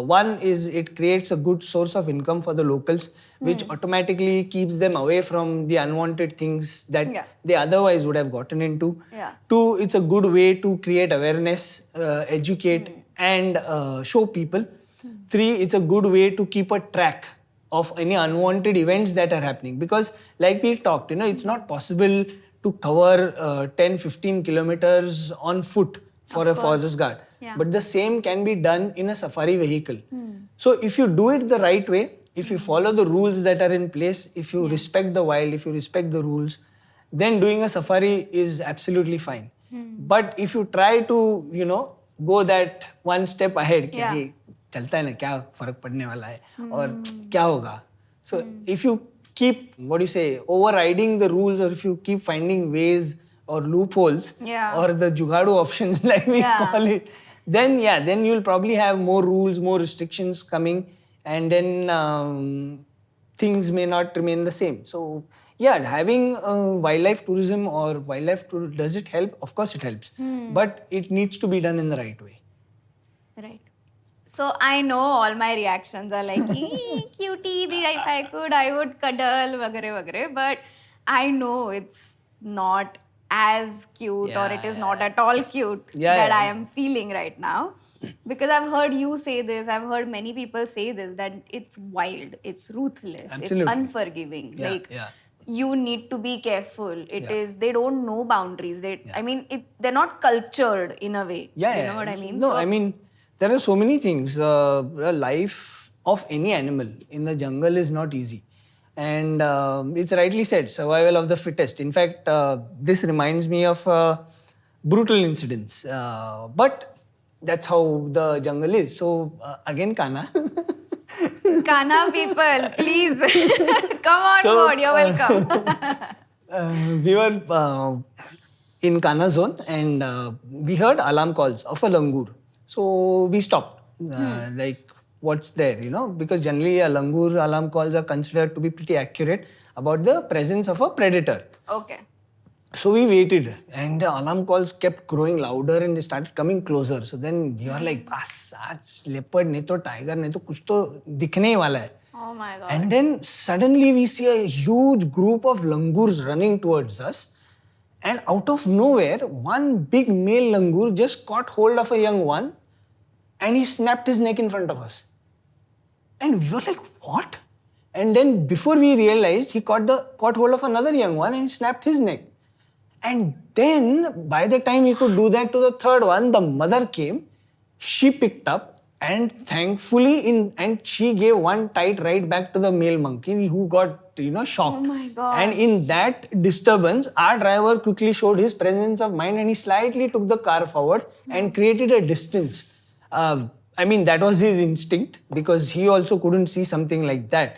S2: One is it creates a good source of income for the locals, which automatically keeps them away from the unwanted things that they otherwise would have gotten into. Two, it's a good way to create awareness, educate, and show people. Three, it's a good way to keep a track of any unwanted events that are happening, because like we talked, it's not possible to cover 10-15 kilometers on foot for a forest guard, but the same can be done in a safari vehicle. So if you do it the right way, if you follow the rules that are in place, if you respect the wild, if you respect the rules, then doing a safari is absolutely fine. But if you try to go that one step ahead, चलता है ना, क्या फर्क पड़ने वाला है और क्या होगा. So if you keep overriding the rules, or if you keep finding ways or loopholes or the jugadu options like we call it, then you'll probably have more rules, more restrictions coming, and then things may not remain the same. So having wildlife tourism or does it help? Of course it helps, but it needs to be done in the right way.
S1: Right. So I know all my reactions are like, cutie, if I could, I would cuddle, vagare. But I know it's not as cute, or it is not at all cute that I am feeling right now. Because I've heard you say this, I've heard many people say this, that it's wild, it's ruthless, it's
S2: Absolutely.
S1: unforgiving.
S2: Yeah,
S1: Like,
S2: yeah.
S1: you need to be careful. It
S2: Yeah.
S1: is, they don't know boundaries. I mean, they're not cultured in a way.
S2: Yeah,
S1: You
S2: yeah.
S1: know what I mean?
S2: No,
S1: So,
S2: I mean, there are so many things. The life of any animal in the jungle is not easy. And it's rightly said, survival of the fittest. In fact, this reminds me of brutal incidents. But that's how the jungle is. So, again, Kana.
S1: Kana people, please come on
S2: So,
S1: board. You're welcome.
S2: We were in Kana zone and we heard alarm calls of a langur. So we stopped. Like, what's there, because generally a langur alarm calls are considered to be pretty accurate about the presence of a predator.
S1: Okay.
S2: So we waited and the alarm calls kept growing louder and they started coming closer. So then we were like, bas, aaj leopard nahi to tiger nahi to kuch to dikhne hi wala hai.
S1: Oh my God.
S2: And then suddenly we see a huge group of langurs running towards us. And out of nowhere, one big male langur just caught hold of a young one and he snapped his neck in front of us. And we were like, what? And then before we realized, he caught hold of another young one and snapped his neck. And then by the time he could do that to the third one, the mother came, she picked up and thankfully and she gave one tight right back to the male monkey who got shocked.
S1: Oh my God.
S2: And in that disturbance, our driver quickly showed his presence of mind and he slightly took the car forward and created a distance. I mean, that was his instinct because he also couldn't see something like that.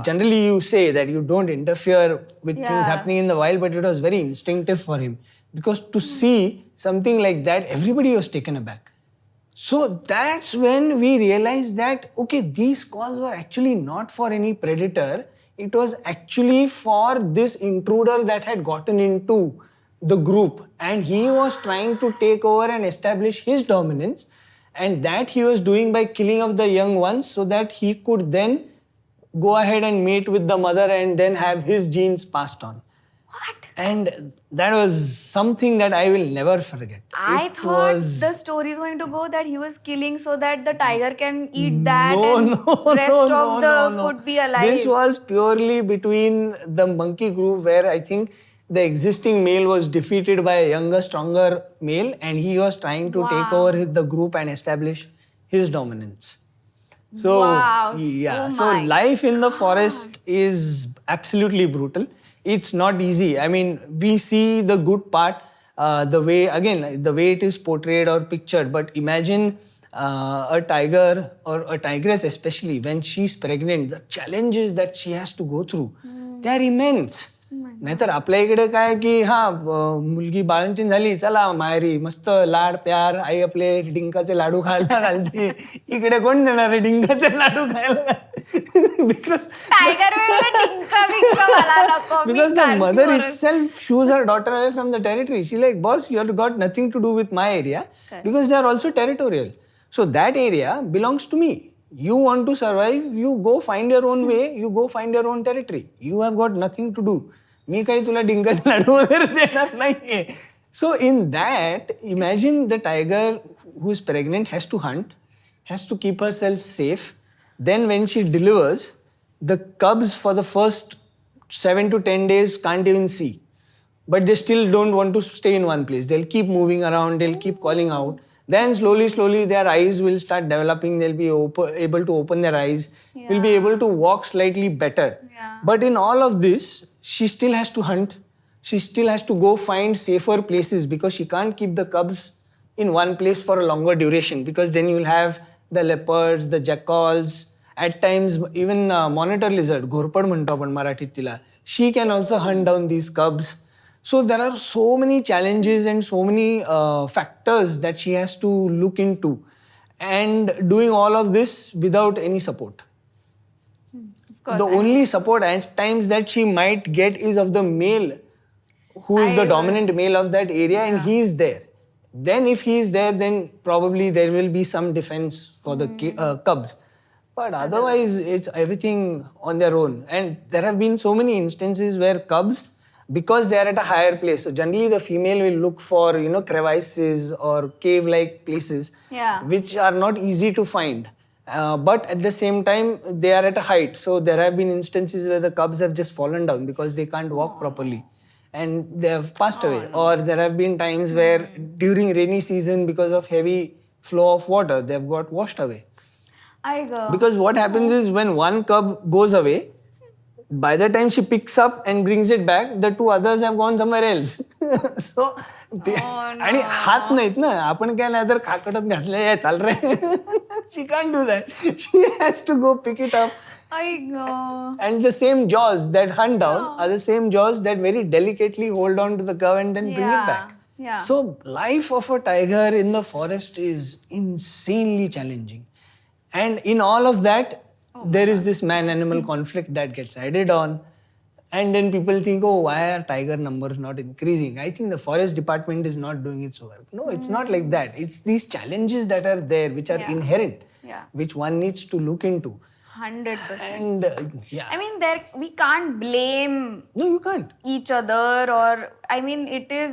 S2: Generally, you say that you don't interfere with things happening in the wild, but it was very instinctive for him because to see something like that, everybody was taken aback. So that's when we realized that, okay, these calls were actually not for any predator. It was actually for this intruder that had gotten into the group and he was trying to take over and establish his dominance, and that he was doing by killing of the young ones so that he could then go ahead and mate with the mother and then have his genes passed on.
S1: What?
S2: And that was something that I will never forget.
S1: I thought the story is going to go that he was killing so that the tiger can eat that could be alive.
S2: This was purely between the monkey group where I think the existing male was defeated by a younger, stronger male and he was trying to take over the group and establish his dominance. So, so life in the forest is absolutely brutal. It's not easy. I mean, we see the good part, the way it is portrayed or pictured, but imagine a tiger or a tigress especially when she's pregnant, the challenges that she has to go through, they're immense. नाहीतर आपल्या इकडे काय की मुलगी बाळंतीण झाली चला माहेरी मस्त लाड प्यार आई आपले डिंकाचे लाडू खायला घालते इकडे कोण देणार आहे डिंकाचे लाडू खायला because the mother itself shoos her daughter away from the territory. She's like, boss, you have got nothing to do with my area because they are also territorial. So that area belongs to me. You want to survive, you go find your own way, you go find your own territory. You have got nothing to do. मी काही तुला डिंकाचे लाडू वगैरे देणार नाहीये. So in that, imagine the tiger who is pregnant has to hunt, has to keep herself safe. Then when she delivers, the cubs for the first 7 to 10 days can't even see. But they still don't want to stay in one place. They'll keep moving around, they'll keep calling out. Then slowly their eyes will start developing. They'll be able to open their eyes. Will be able to walk slightly better. But in all of this, she still has to hunt. She still has to go find safer places because she can't keep the cubs in one place for a longer duration because then you'll have the leopards, the jackals, at times even monitor lizard, घोरपड म्हणतो आपण मराठीत तिला. She can also hunt down these cubs. So there are so many challenges and so many factors that she has to look into and doing all of this without any support. The only support at times that she might get is of the male who is the dominant male of that area and he is there. Then if he is there, then probably there will be some defense for the cubs. But otherwise, it's everything on their own. And there have been so many instances where cubs, because they are at a higher place. So generally the female will look for, crevices or cave-like places,
S1: Yeah.
S2: which are not easy to find. But at the same time, they are at a height. So there have been instances where the cubs have just fallen down because they can't walk properly and they have passed away. Or there have been times where during rainy season, because of heavy flow of water, they have got washed away. Because what happens is when one cub goes away, by the time she picks up and brings it back, the two others have gone somewhere else. So, आणि हात नाहीत ना, आपण काय नाही तर खाकडत घातले चाल रे. She can't do that. She has to go pick it up. And the same jaws that hunt down are the same jaws that very delicately hold on to the cub and then bring it back.
S1: Yeah.
S2: So life of a tiger in the forest is insanely challenging. And in all of that, there is this man-animal conflict that gets added on. And then people think, oh, why are tiger numbers not increasing? I think the forest department is not doing its work. No, it's not like that. It's these challenges that are there, which are inherent, which one needs to look into.
S1: 100%.
S2: And
S1: I mean, we can't blame
S2: No, you can't.
S1: each other, or I mean,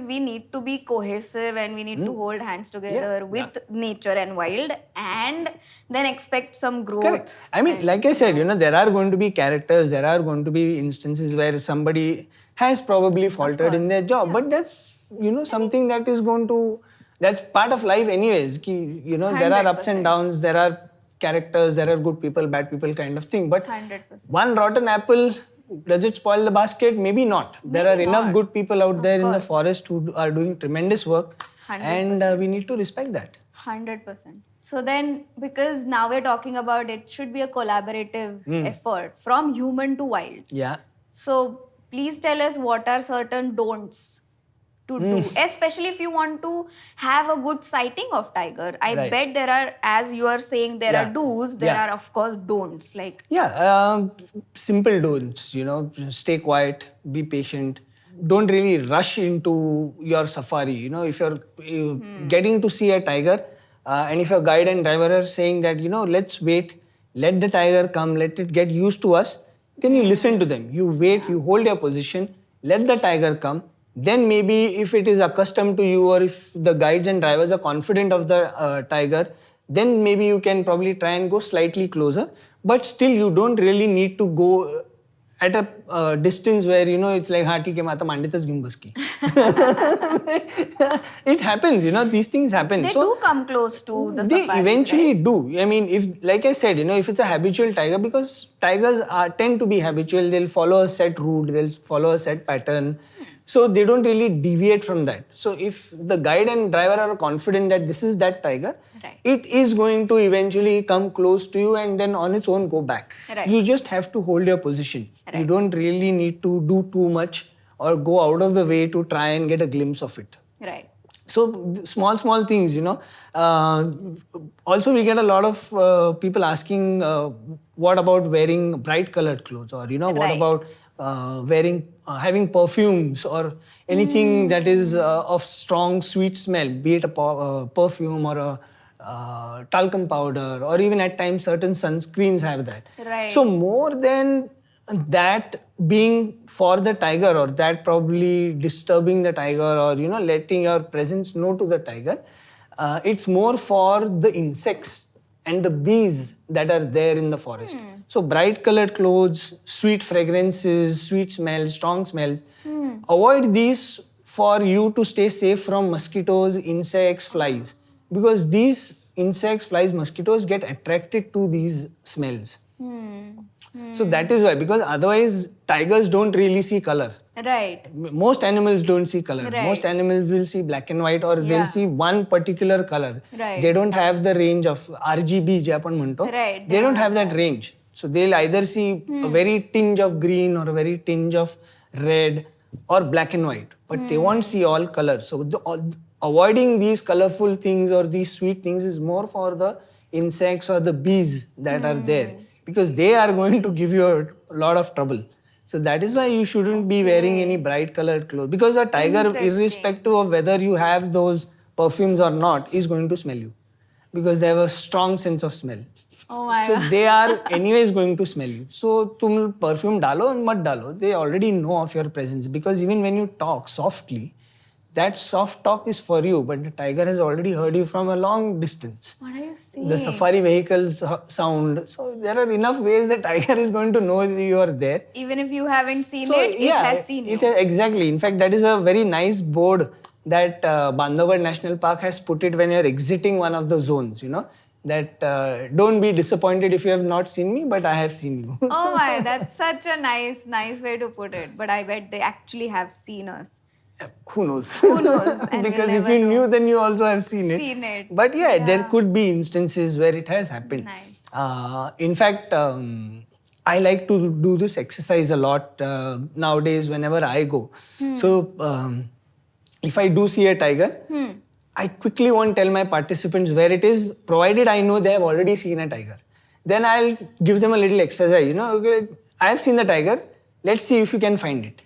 S1: we need to be cohesive and we need to hold hands together with nature and wild, and then expect some growth.
S2: Correct. I mean, like I said, there are going to be characters, there are going to be instances where somebody has probably faltered in their job, but that's, something that is that's part of life anyways. There are ups and downs, there are characters, there are good people, bad people kind of thing. But
S1: 100%.
S2: one rotten apple, does it spoil the basket? Maybe not. There are enough good people out there in the forest who are doing tremendous work.
S1: 100%.
S2: And we need to respect that.
S1: 100%. So then, because now we're talking about it should be a collaborative effort from human to wild.
S2: Yeah.
S1: So please tell us what are certain don'ts to do, especially if you want to have a good sighting of tiger. I bet there are, as you are saying, there are do's, there are of course don'ts. Like
S2: simple don'ts, stay quiet, be patient. Don't really rush into your safari. If you're getting to see a tiger, and if your guide and driver are saying that, let's wait, let the tiger come, let it get used to us, then you listen to them. You wait, you hold your position, let the tiger come. Then maybe if it is accustomed to you, or if the guides and drivers are confident of the tiger, then maybe you can probably try and go slightly closer. But still, you don't really need to go at a distance where, it's like, haan, theek hai, mata manditach ghum bas ki. It happens, these things happen.
S1: They do come close to the
S2: They
S1: safaris,
S2: eventually
S1: right?
S2: do. I mean, if, like I said, if it's a habitual tiger, because tigers tend to be habitual, they'll follow a set route, they'll follow a set pattern. So they don't really deviate from that. So if the guide and driver are confident that this is that tiger, it is going to eventually come close to you and then on its own go back. You just have to hold your position. You don't really need to do too much or go out of the way to try and get a glimpse of it.
S1: Right.
S2: So small things, Also, we get a lot of people asking, what about wearing bright colored clothes, or what about having perfumes or anything that is of strong sweet smell, be it a perfume or a talcum powder, or even at times certain sunscreens have that.
S1: Right.
S2: So more than that being for the tiger, or that probably disturbing the tiger, or letting your presence know to the tiger, it's more for the insects and the bees that are there in the forest. So bright colored clothes, sweet fragrances, sweet smells, strong smells, avoid these for you to stay safe from mosquitoes, insects, flies, because these insects, flies, mosquitoes get attracted to these smells. So that is why, because otherwise tigers don't really see color.
S1: Right.
S2: Most animals don't see color.
S1: Right.
S2: Most animals will see black and white, or they'll see one particular color.
S1: Right.
S2: They don't have the range of RGB, je apan manto.
S1: Right.
S2: They don't have that range. So they'll either see a very tinge of green or a very tinge of red or black and white, but they won't see all colors. So avoiding these colorful things or these sweet things is more for the insects or the bees that are there, because they are going to give you a lot of trouble. So that is why you shouldn't be wearing any bright colored clothes, because a tiger, irrespective of whether you have those perfumes or not, is going to smell you, because they have a strong sense of smell.
S1: Oh my
S2: So
S1: God.
S2: they are anyways going to smell you. So तुम perfume डालो और मत डालो. They already know of your presence because even when you talk softly, that soft talk is for you, but the tiger has already heard you from a long distance.
S1: What are you saying?
S2: The safari vehicle sound. So there are enough ways the tiger is going to know you are there.
S1: Even if you haven't seen
S2: So
S1: it, it has seen you.
S2: Exactly. In fact, that is a very nice board that Bandhavgarh National Park has put it when you're exiting one of the zones. You know that don't be disappointed if you have not seen me, but I have seen you.
S1: Oh my, that's such a nice way to put it. But I bet they actually have seen us.
S2: Who knows?
S1: Who knows? And
S2: Because
S1: we'll
S2: if
S1: never
S2: you
S1: know.
S2: knew, then you also have seen it.
S1: Seen it.
S2: But yeah, there
S1: Yeah.
S2: could be instances where it has happened.
S1: Nice.
S2: In fact, I like to do this exercise a lot nowadays whenever I go. So if I do see a tiger, I quickly won't tell my participants where it is, provided I know they have already seen a tiger. Then I'll give them a little exercise. You know, okay, I have seen the tiger. Let's see if you can find it.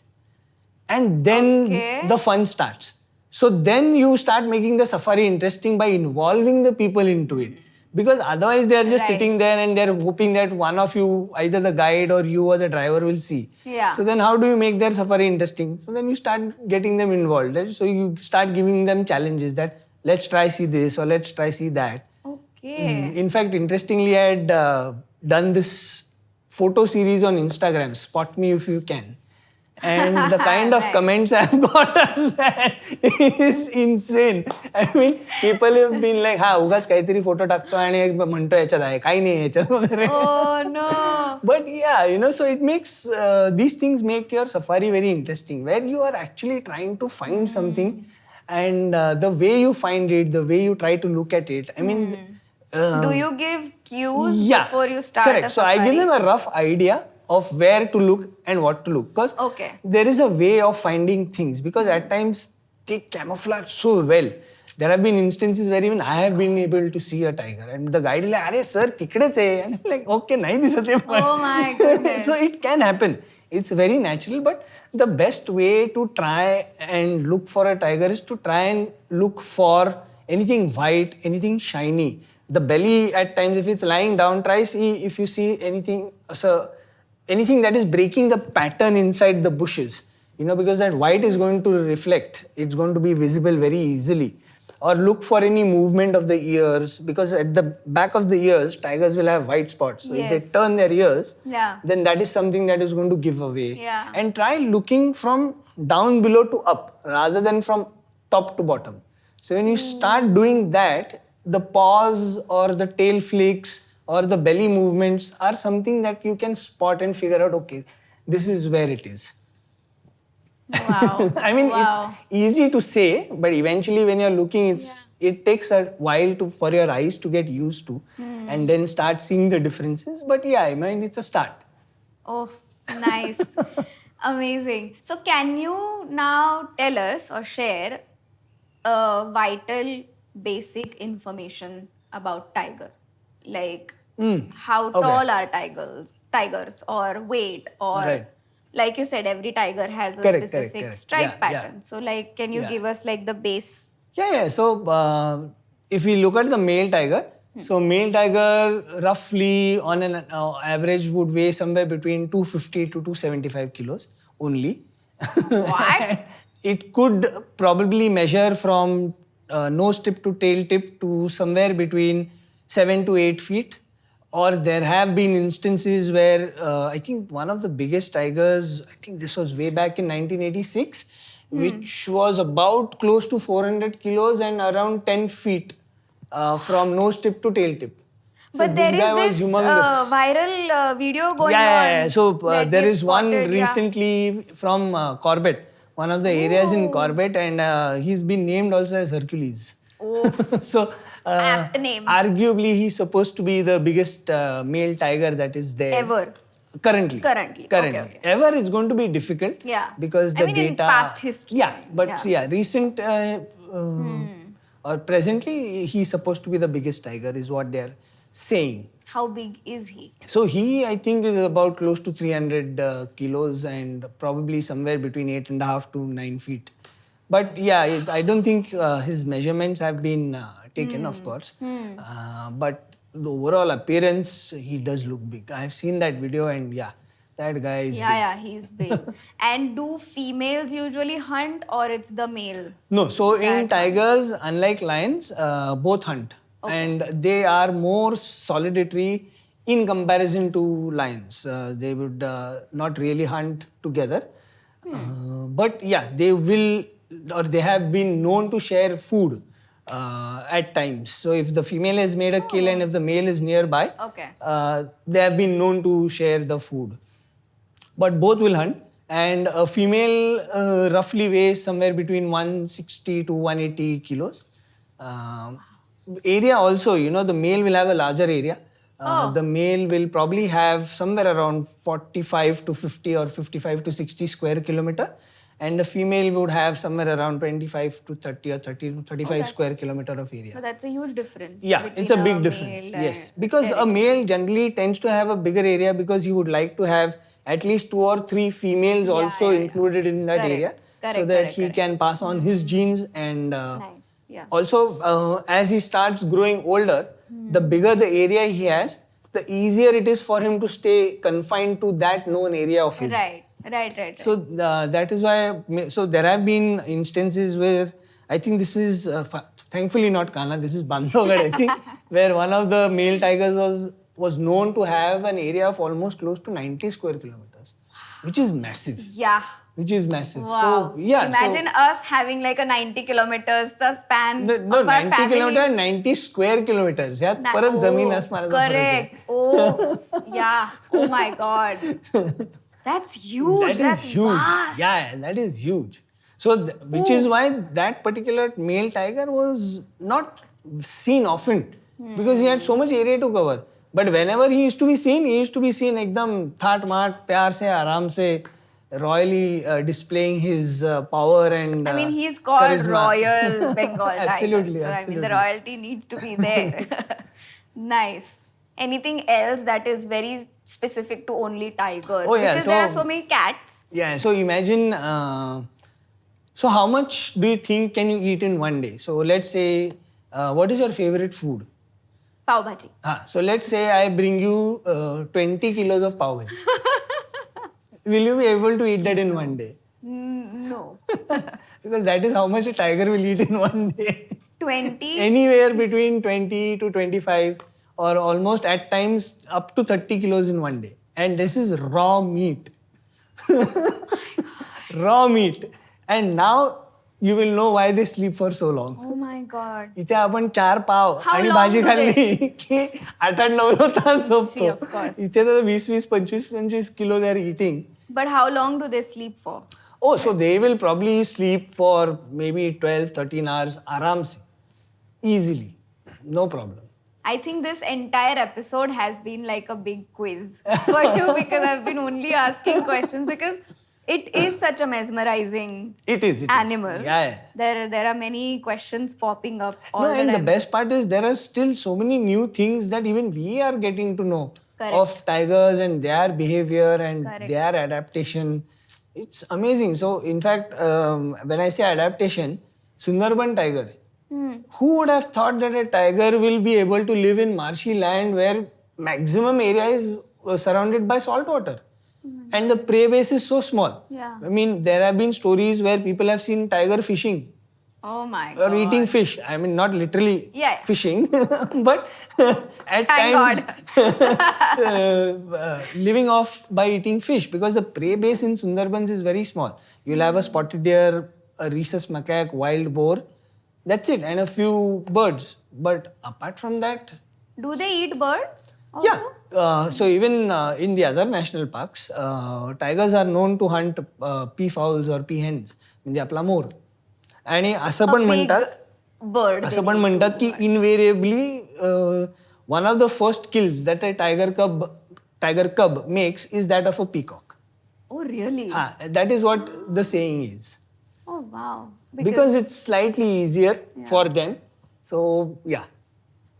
S2: And then
S1: Okay.
S2: the fun starts. So then you start making the safari interesting by involving the people into it. Because otherwise they are just
S1: Right.
S2: sitting there and they're hoping that one of you, either the guide or you or the driver will see.
S1: Yeah.
S2: So then how do you make their safari interesting? So then you start getting them involved. Right? So you start giving them challenges that let's try see this or let's try see that.
S1: Okay.
S2: In fact, interestingly, I had done this photo series on Instagram, Spot Me If You Can. And the kind of
S1: Right.
S2: comments I've got on that is insane. I mean, people have been like, हा उगाच काहीतरी photo टाकतो आणि म्हणतो याच्यात आहे काही नाही याच्यात वगैरे.
S1: Oh no.
S2: But yeah, you know, so it makes these things make your safari very interesting, where you are actually trying to find something, and the way you find it, the way you try to look at it. I mean,
S1: Do you give cues
S2: yeah,
S1: before you start
S2: correct.
S1: a
S2: So I
S1: safari?
S2: give them a rough idea of where to look and what to look, because
S1: Okay.
S2: there is a way of finding things, because at times they camouflage so well. There have been instances where even I have been able to see a tiger and the guide is like, "अरे sir, तिकडेच आहे." And I'm like, "Okay, नहीं दिसत आहे पण."
S1: Oh my goodness.
S2: So it can happen. It's very natural, but the best way to try and look for a tiger is to try and look for anything white, anything shiny. The belly at times, if it's lying down, try see if you see anything, so anything that is breaking the pattern inside the bushes. You know, because that white is going to reflect. It's going to be visible very easily. Or look for any movement of the ears, because at the back of the ears, tigers will have white spots. So if they
S1: Yes.
S2: turn their ears,
S1: Yeah.
S2: then that is something that is going to give away.
S1: Yeah.
S2: And try looking from down below to up rather than from top to bottom. So when you start doing that, the paws or the tail flicks or the belly movements are something that you can spot and figure out, okay, this is where it is.
S1: Wow.
S2: I mean,
S1: Wow.
S2: it's easy to say, but eventually when you're looking, it takes a while for your eyes to get used to and then start seeing the differences. But yeah, I mean, it's a start.
S1: Oh, nice. Amazing. So can you now tell us or share vital basic information about tiger? Like how
S2: Okay.
S1: tall are tigers or weight, or
S2: Right.
S1: like you said, every tiger has a
S2: Correct,
S1: specific
S2: correct.
S1: stripe
S2: Yeah, yeah.
S1: pattern. So like, can you
S2: Yeah.
S1: give us like the base?
S2: Yeah. So if we look at the male tiger, so male tiger roughly on an average would weigh somewhere between 250 to 275 kilos only.
S1: What?
S2: It could probably measure from nose tip to tail tip to somewhere between 7 to 8 feet. Or there have been instances where I think one of the biggest tigers, I think this was way back in 1986, which was about close to 400 kilos and around 10 feet from nose tip to tail tip. So
S1: But there
S2: this guy was
S1: is this
S2: humongous.
S1: viral video going
S2: Yeah.
S1: on.
S2: So
S1: that
S2: there
S1: we've
S2: is one
S1: spotted, yeah.
S2: recently from Corbett, one of the areas in Corbett, and he's been named also as Hercules.
S1: Oh,
S2: So
S1: apt name.
S2: arguably he's supposed to be the biggest male tiger that is there
S1: Ever.
S2: currently.
S1: Currently. Okay.
S2: Ever is going to be difficult.
S1: Yeah.
S2: Because
S1: I
S2: the
S1: mean,
S2: data.
S1: in past history.
S2: Yeah, but
S1: Yeah.
S2: recent or presently he's supposed to be the biggest tiger is what they are saying.
S1: How big is he?
S2: So he, I think, is about close to 300 kilos and probably somewhere between 8.5 to 9 feet. But yeah, I don't think his measurements have been taken, of course. But the overall appearance, he does look big. I've seen that video, and yeah, that guy is big.
S1: Yeah, he's big. And do females usually hunt, or it's the male?
S2: No, so in
S1: that
S2: tigers, unlike lions, both hunt. And they are more solitary in comparison to lions. They would not really hunt together. But yeah, they will, or they have been known to share food at times. So if the female has made a kill and if the male is nearby, they have been known to share the food. But both will hunt, and a female roughly weighs somewhere between 160 to 180 kilos. Area also, the male will have a larger area. The male will probably have somewhere around 45 to 50 or 55 to 60 square kilometer, and the female would have somewhere around 25 to 30 or 30 to 35 square kilometer of area.
S1: So that's a huge difference.
S2: Yeah, it's a big difference. Yes, because a male generally tends to have a bigger area because he would like to have at least 2 or 3 females also included in that area, so that he can pass on his genes. And also, as he starts growing older, the bigger the area he has, the easier it is for him to stay confined to that known area of his.
S1: Right.
S2: So that is why. So there have been instances where I think this is thankfully not Kana. This is Bandhavgarh, I think, where one of the male tigers was known to have an area of almost close to 90 square kilometers, which is massive.
S1: Yeah.
S2: Which is massive.
S1: Wow.
S2: So yeah.
S1: Imagine us having like a 90 kilometers the span
S2: No,
S1: of our
S2: 90
S1: family.
S2: kilometers, 90 square kilometers. Yeah, parat zameen asman ka
S1: correct. Oh, yeah. Oh my God. That's huge.
S2: That's huge.
S1: Vast.
S2: Yeah, that is huge. So, which is why that particular male tiger was not seen often because he had so much area to cover. But whenever he used to be seen ekdam thaat maat, pyar se, aaram se, royally displaying his power and
S1: I mean, he's called
S2: charisma.
S1: Royal Bengal Tiger.
S2: Absolutely,
S1: So,
S2: absolutely.
S1: I mean, the royalty needs to be there. Nice. Anything else that is very specific to only tigers?
S2: Oh, yeah.
S1: Because there are so many cats.
S2: Yeah, so imagine, so how much do you think can you eat in one day? So let's say, what is your favorite food?
S1: Pav bhaji.
S2: So let's say I bring you 20 kilos of pav bhaji. Will you be able to eat that in one day?
S1: No.
S2: Because that is how much a tiger will eat in one day.
S1: 20?
S2: Anywhere between 20 to 25 or almost at times up to 30 kilos in one day. And this is raw meat. Raw meat. And now you will know why they sleep for so long.
S1: Oh my God.
S2: इथे आपण 4 पाव
S1: How
S2: आणि
S1: long
S2: भाजी
S1: do
S2: खाल्ली की 8-9 तास
S1: See, of
S2: झोपतो.
S1: course.
S2: इथे तर 20-25 kilo they are eating.
S1: But how long do they sleep for?
S2: Oh, so they will probably sleep for maybe 12-13 hours aram se. Easily. No problem.
S1: I think this entire episode has been like a big quiz for you because I've been only asking questions because it is such a mesmerizing animal.
S2: Yeah.
S1: There are many questions popping up all the
S2: And
S1: time.
S2: the best part is there are still so many new things that even we are getting to know of tigers and their behavior and their adaptation. It's amazing. So, in fact, when I say adaptation, Sundarban tiger. Who would have thought that a tiger will be able to live in marshy land where maximum area is surrounded by salt water? And the prey base is so small.
S1: Yeah.
S2: I mean, there have been stories where people have seen tiger fishing.
S1: Oh my God.
S2: Or eating fish. I mean, not literally fishing, but at
S1: Thank
S2: times living off by eating fish because the prey base in Sundarbans is very small. You'll have a spotted deer, a rhesus macaque, wild boar. That's it, and a few birds. But apart from that...
S1: Do they eat birds also?
S2: Yeah. So even in the other national parks, tigers are known to hunt peafowls or peahens. म्हणजे आपला मोर. आणि असं पण म्हणतात की invariably one of the first kills that a tiger cub makes is that of a peacock.
S1: Oh really?
S2: That is what the saying is.
S1: Oh wow.
S2: Because it's slightly easier for them. So yeah.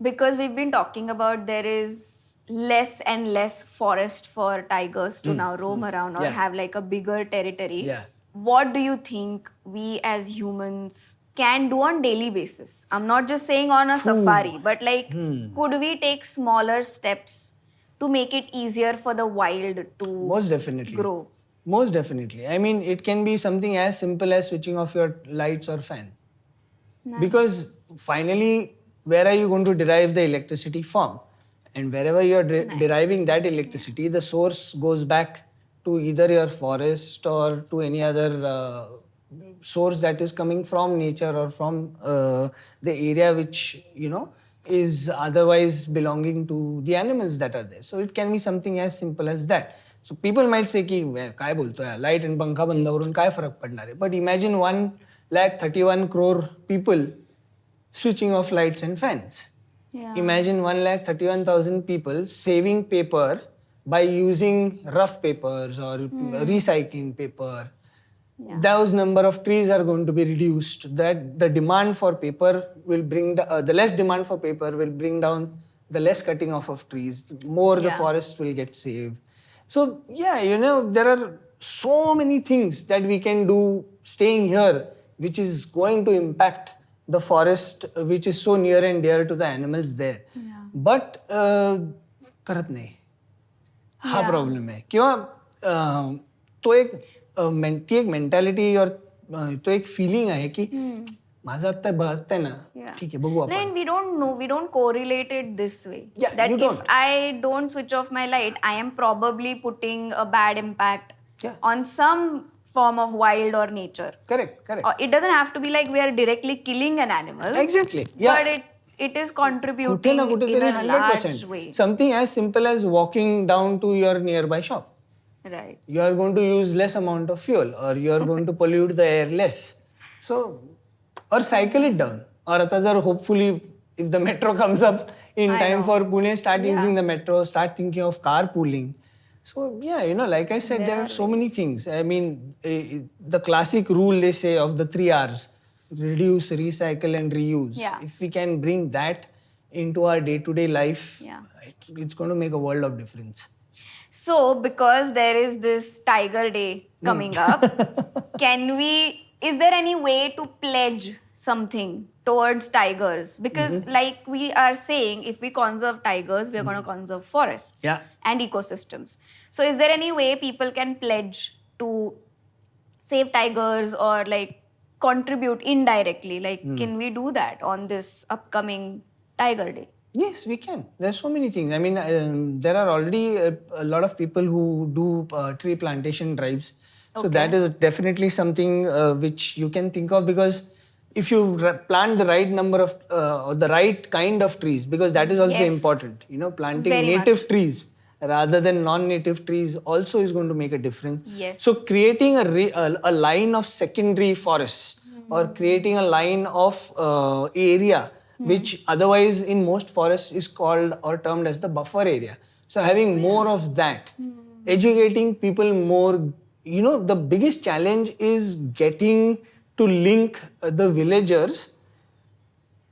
S1: Because we've been talking about there is less and less forest for tigers to now roam around or have like a bigger territory.
S2: Yeah.
S1: What do you think we as humans can do on daily basis? I'm not just saying on a safari, but like, could we take smaller steps to make it easier for the wild to
S2: Most definitely.
S1: grow?
S2: Most definitely. I mean, it can be something as simple as switching off your lights or fan.
S1: Nice.
S2: Because finally, where are you going to derive the electricity from? And wherever you're deriving that electricity, the source goes back to either your forest or to any other source that is coming from nature or from the area which, is otherwise belonging to the animals that are there. So it can be something as simple as that. So people might say ki काय बोलतो है light and पंखा बंद करून काय फरक पडणार आहे but imagine 1,31 crore people switching off lights and fans.
S1: Yeah.
S2: Imagine 1,31,000 people saving paper by using rough papers or recycling paper.
S1: Yeah.
S2: Those number of trees are going to be reduced. That the demand for paper will bring the less demand for paper will bring down the less cutting off of trees. More the forests will get saved. So yeah, there are so many things that we can do staying here, which is going to impact the forest, which is so near and dear to the animals there.
S1: Yeah.
S2: But करत नाही हा problem आहे किंवा तो एक ती एक mentality और तो एक फिलिंग आहे की माझं आता बघताय ना ठीक आहे बघू आपण.
S1: And we don't know, we don't correlate it this way.
S2: Yeah,
S1: that
S2: you
S1: if
S2: don't.
S1: I don't switch off my light, I am probably putting a bad impact on some form of wild or nature.
S2: Correct.
S1: Or it doesn't have to be like we are directly killing an animal.
S2: Exactly. Yeah.
S1: But it is contributing in a
S2: 100%.
S1: large way.
S2: Something as simple as walking down to your nearby shop.
S1: Right.
S2: You are going to use less amount of fuel or you are going to pollute the air less. So, or cycle it down. Or other hopefully if the metro comes up in time for Pune, start using the metro, start thinking of carpooling. So yeah, like I said, there are so many things. I mean, the classic rule they say of the 3 R's, reduce, recycle and reuse.
S1: Yeah.
S2: If we can bring that into our day-to-day life, it's going to make a world of difference.
S1: So, because there is this Tiger Day coming up, is there any way to pledge something towards tigers? Because like we are saying, if we conserve tigers, we are going to conserve forests and ecosystems. So, is there any way people can pledge to save tigers or like contribute indirectly? Like, can we do that on this upcoming Tiger Day?
S2: Yes, we can. There's so many things. I mean, there are already a lot of people who do tree plantation drives. So that is definitely something which you can think of, because if you plant the right number of or the right kind of trees, because that is also important. Planting native trees rather than non-native trees also is going to make a difference.
S1: Yes.
S2: So creating a line of secondary forests or creating a line of area which otherwise in most forests is called or termed as the buffer area. So having more of that, educating people more. The biggest challenge is getting to link the villagers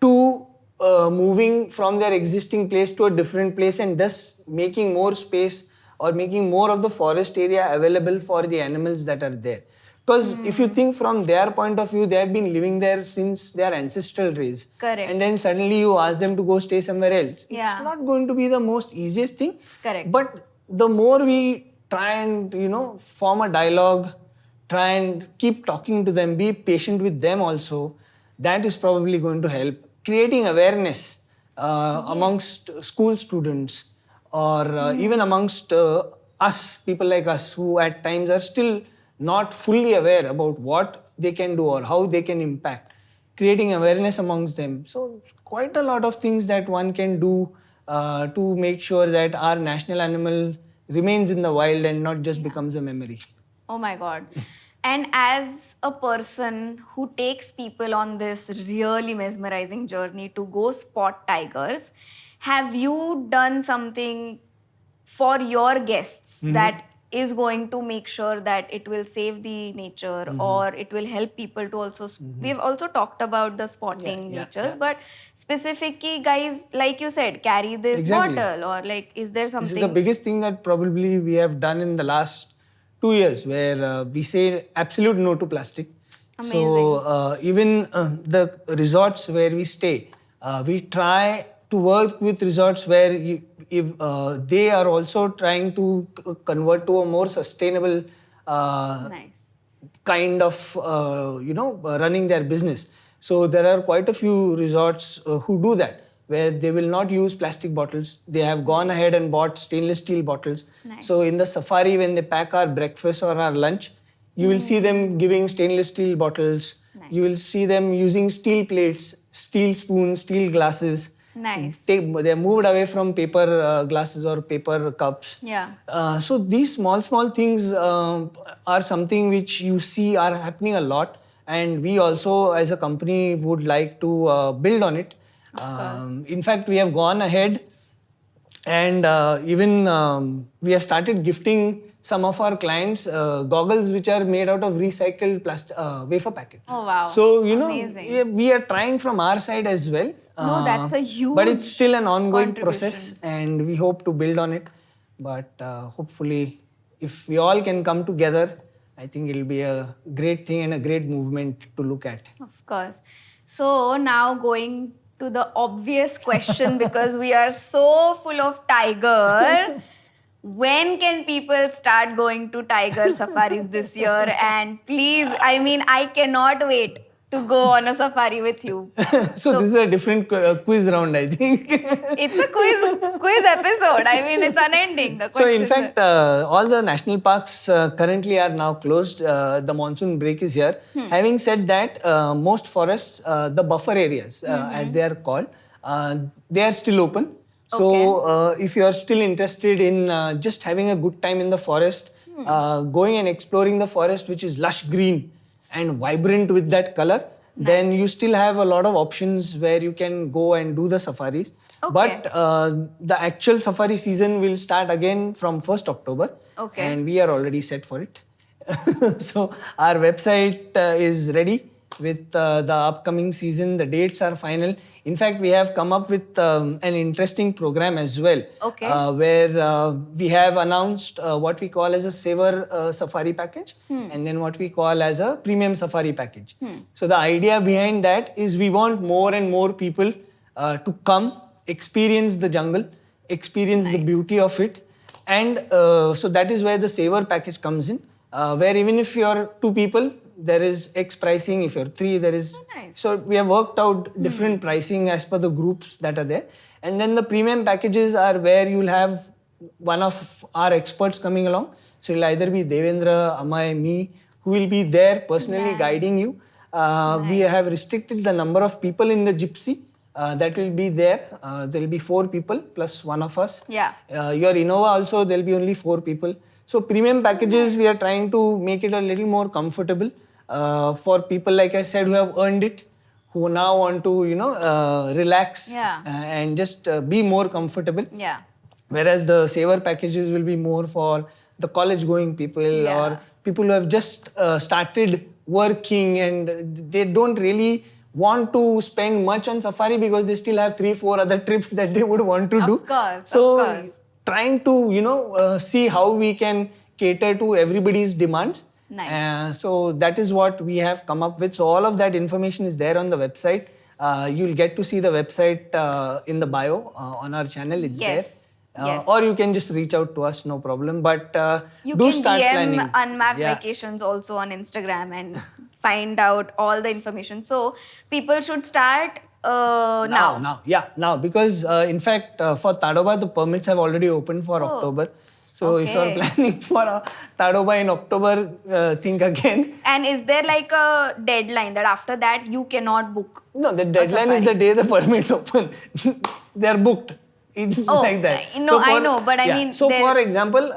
S2: to moving from their existing place to a different place, and thus making more space or making more of the forest area available for the animals that are there. Because if you think from their point of view, they have been living there since their ancestral days.
S1: Correct.
S2: And then suddenly you ask them to go stay somewhere else. It's not going to be the most easiest thing.
S1: Correct.
S2: But the more we try and, form a dialogue, try and keep talking to them, be patient with them also, that is probably going to help. Creating awareness amongst school students or even amongst us, people like us who at times are still not fully aware about what they can do or how they can impact. Creating awareness amongst them. So quite a lot of things that one can do to make sure that our national animal remains in the wild and not just becomes a memory.
S1: Oh my God. And as a person who takes people on this really mesmerizing journey to go spot tigers, have you done something for your guests that is going to make sure that it will save the nature or it will help people to also... We've also talked about the spotting natures, but specifically, guys, like you said, carry this bottle or like, is there something...
S2: This is the biggest thing that probably we have done in the last 2 years, where we say absolute no to plastic. So even the resorts where we stay, we try to work with resorts where if, they are also trying to convert to a more sustainable
S1: Nice.
S2: kind of running their business. So there are quite a few resorts who do that, where they will not use plastic bottles. They have gone ahead and bought stainless steel bottles.
S1: Nice.
S2: So in the safari, when they pack our breakfast or our lunch, you will see them giving stainless steel bottles.
S1: Nice.
S2: You will see them using steel plates, steel spoons, steel glasses.
S1: Nice.
S2: They're moved away from paper glasses or paper cups.
S1: Yeah.
S2: So these small things are something which you see are happening a lot, and we also as a company would like to build on it. In fact, we have gone ahead and even we have started gifting some of our clients goggles which are made out of recycled plastic wafer packets.
S1: Oh, wow.
S2: So
S1: Amazing.
S2: we are trying from our side as well.
S1: No, that's a huge
S2: But it's still an ongoing
S1: contribution.
S2: process, and we hope to build on it. But hopefully, if we all can come together, I think it'll be a great thing and a great movement to look at.
S1: Of course. So now going to the obvious question, because we are so full of tiger. When can people start going to tiger safaris this year? And please, I mean, I cannot wait to go on a safari with you.
S2: So this is a different quiz round, I think.
S1: It's a quiz episode. I mean, it's unending. The
S2: So in
S1: questions
S2: fact, all the national parks currently are now closed. The monsoon break is here. Having said that, most forests, the buffer areas, as they are called, they are still open. So if you are still interested in just having a good time in the forest, going and exploring the forest, which is lush green and vibrant with that color, then you still have a lot of options where you can go and do the safaris. But the actual safari season will start again from 1st October. And we are already set for it. So our website is ready with the upcoming season. The dates are final. In fact, we have come up with an interesting program as well, where we have announced what we call as a saver safari package and then what we call as a premium safari package. So the idea behind that is we want more and more people to come, experience the jungle, experience the beauty of it. And so that is where the saver package comes in, where even if you're 2 people, there is X pricing. If you're 3, there is. So we have worked out different pricing as per the groups that are there. And then the premium packages are where you'll have one of our experts coming along. So it'll either be Devendra, Amay, me, who will be there personally guiding you. We have restricted the number of people in the gypsy. That will be there. There will be 4 people plus one of us. Your Innova also, there will be only 4 people. So premium packages, we are trying to make it a little more comfortable for people, like I said, who have earned it, who now want to, relax and just be more comfortable. Whereas the saver packages will be more for the college-going people or people who have just started working and they don't really want to spend much on safari because they still have 3-4 other trips that they would want to do. So trying to see how we can cater to everybody's demands. So that is what we have come up with. So all of that information is there on the website. You'll get to see the website in the bio on our channel. It's there. Or you can just reach out to us, no problem. But
S1: you
S2: do
S1: can
S2: start
S1: DM
S2: planning.
S1: Unmapped Vacations also on Instagram and find out all the information. So people should start now.
S2: Because in fact for Tadoba the permits have already opened for October. So if you are planning for a Tadoba in October, think again.
S1: And is there like a deadline that after that you cannot book?
S2: No, the deadline is the day the permits open. They are booked. It's like that.
S1: No, I know, but I mean...
S2: So for example...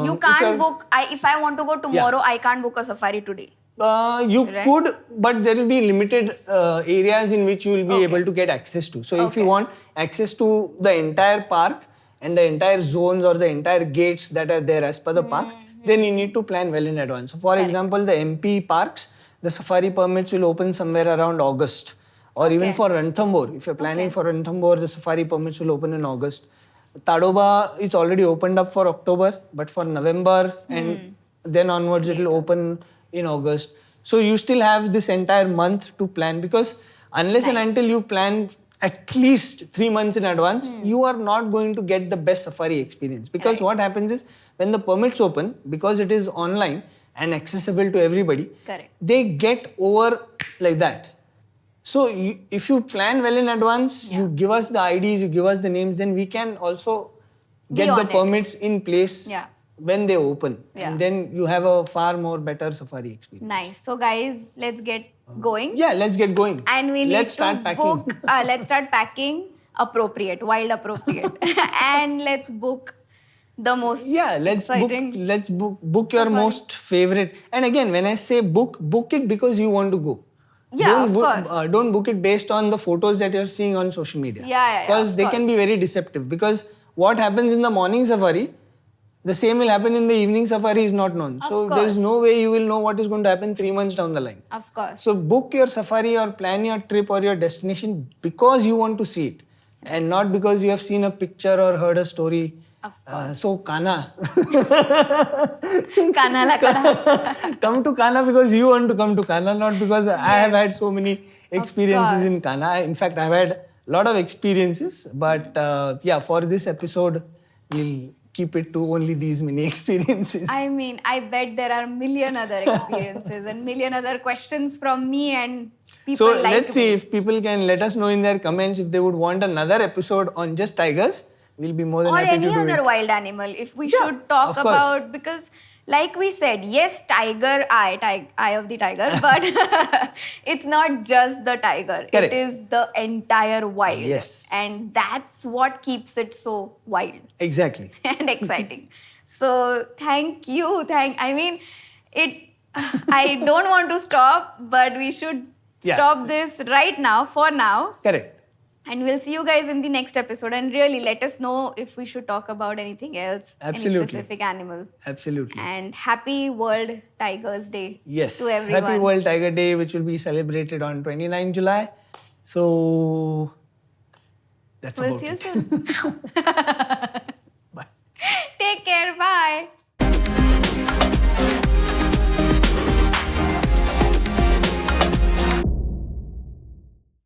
S1: you can't book... If I want to go tomorrow, I can't book a safari today.
S2: You could, but there will be limited areas in which you will be able to get access to. So if you want access to the entire park and the entire zones or the entire gates that are there as per the park, then you need to plan well in advance. So for example, the MP parks, the safari permits will open somewhere around August. Or even for Ranthambore, if you're planning for Ranthambore, the safari permits will open in August. Tadoba is already opened up for October, but for November and then onwards it will open in August. So you still have this entire month to plan, because unless and until you plan at least 3 months in advance, you are not going to get the best safari experience. Because what happens is, when the permits open, because it is online and accessible to everybody, they get over like that. So if you plan well in advance, you give us the IDs, you give us the names, then we can also get the permits in place when they open. And then you have a far more better safari experience.
S1: Nice. So guys, let's get going.
S2: Yeah, let's get going.
S1: And we need
S2: let's start
S1: to
S2: packing.
S1: book. Let's start packing appropriate, wild appropriate. And let's book the most exciting.
S2: Let's book your most favorite. And again, when I say book it because you want to go.
S1: Yeah, of course.
S2: Don't book it based on the photos that you're seeing on social media. Because they can be very deceptive. Because what happens in the morning safari, the same will happen in the evening safari is not known. So there is no way you will know what is going to happen 3 months down the line.
S1: Of course.
S2: So book your safari or plan your trip or your destination because you want to see it. And not because you have seen a picture or heard a story. So Kana.
S1: Kana la kada.
S2: Come to Kana because you want to come to Kana, not because I have had so many experiences in Kana. In fact, I've had a lot of experiences. But for this episode, we'll keep it to only these many experiences.
S1: I mean, I bet there are a million other experiences and million other questions from me and people
S2: so let's see if people can let us know in their comments if they would want another episode on just tigers. We'll be more than happy to do it.
S1: Or any other wild animal if we should talk about, because like we said, yes, tiger, eye of the tiger, but it's not just the tiger.
S2: Correct.
S1: It is the entire wild.
S2: Yes.
S1: And that's what keeps it so wild.
S2: Exactly.
S1: And exciting. So thank you. I don't want to stop, but we should stop this right now, for now.
S2: Correct.
S1: And we'll see you guys in the next episode. And really, let us know if we should talk about anything else, any specific animal.
S2: Absolutely.
S1: And happy World Tigers Day to everyone.
S2: Happy World Tiger Day, which will be celebrated on 29 July. So, that's
S1: we'll
S2: about
S1: see you
S2: it.
S1: soon.
S2: Bye.
S1: Take care. Bye.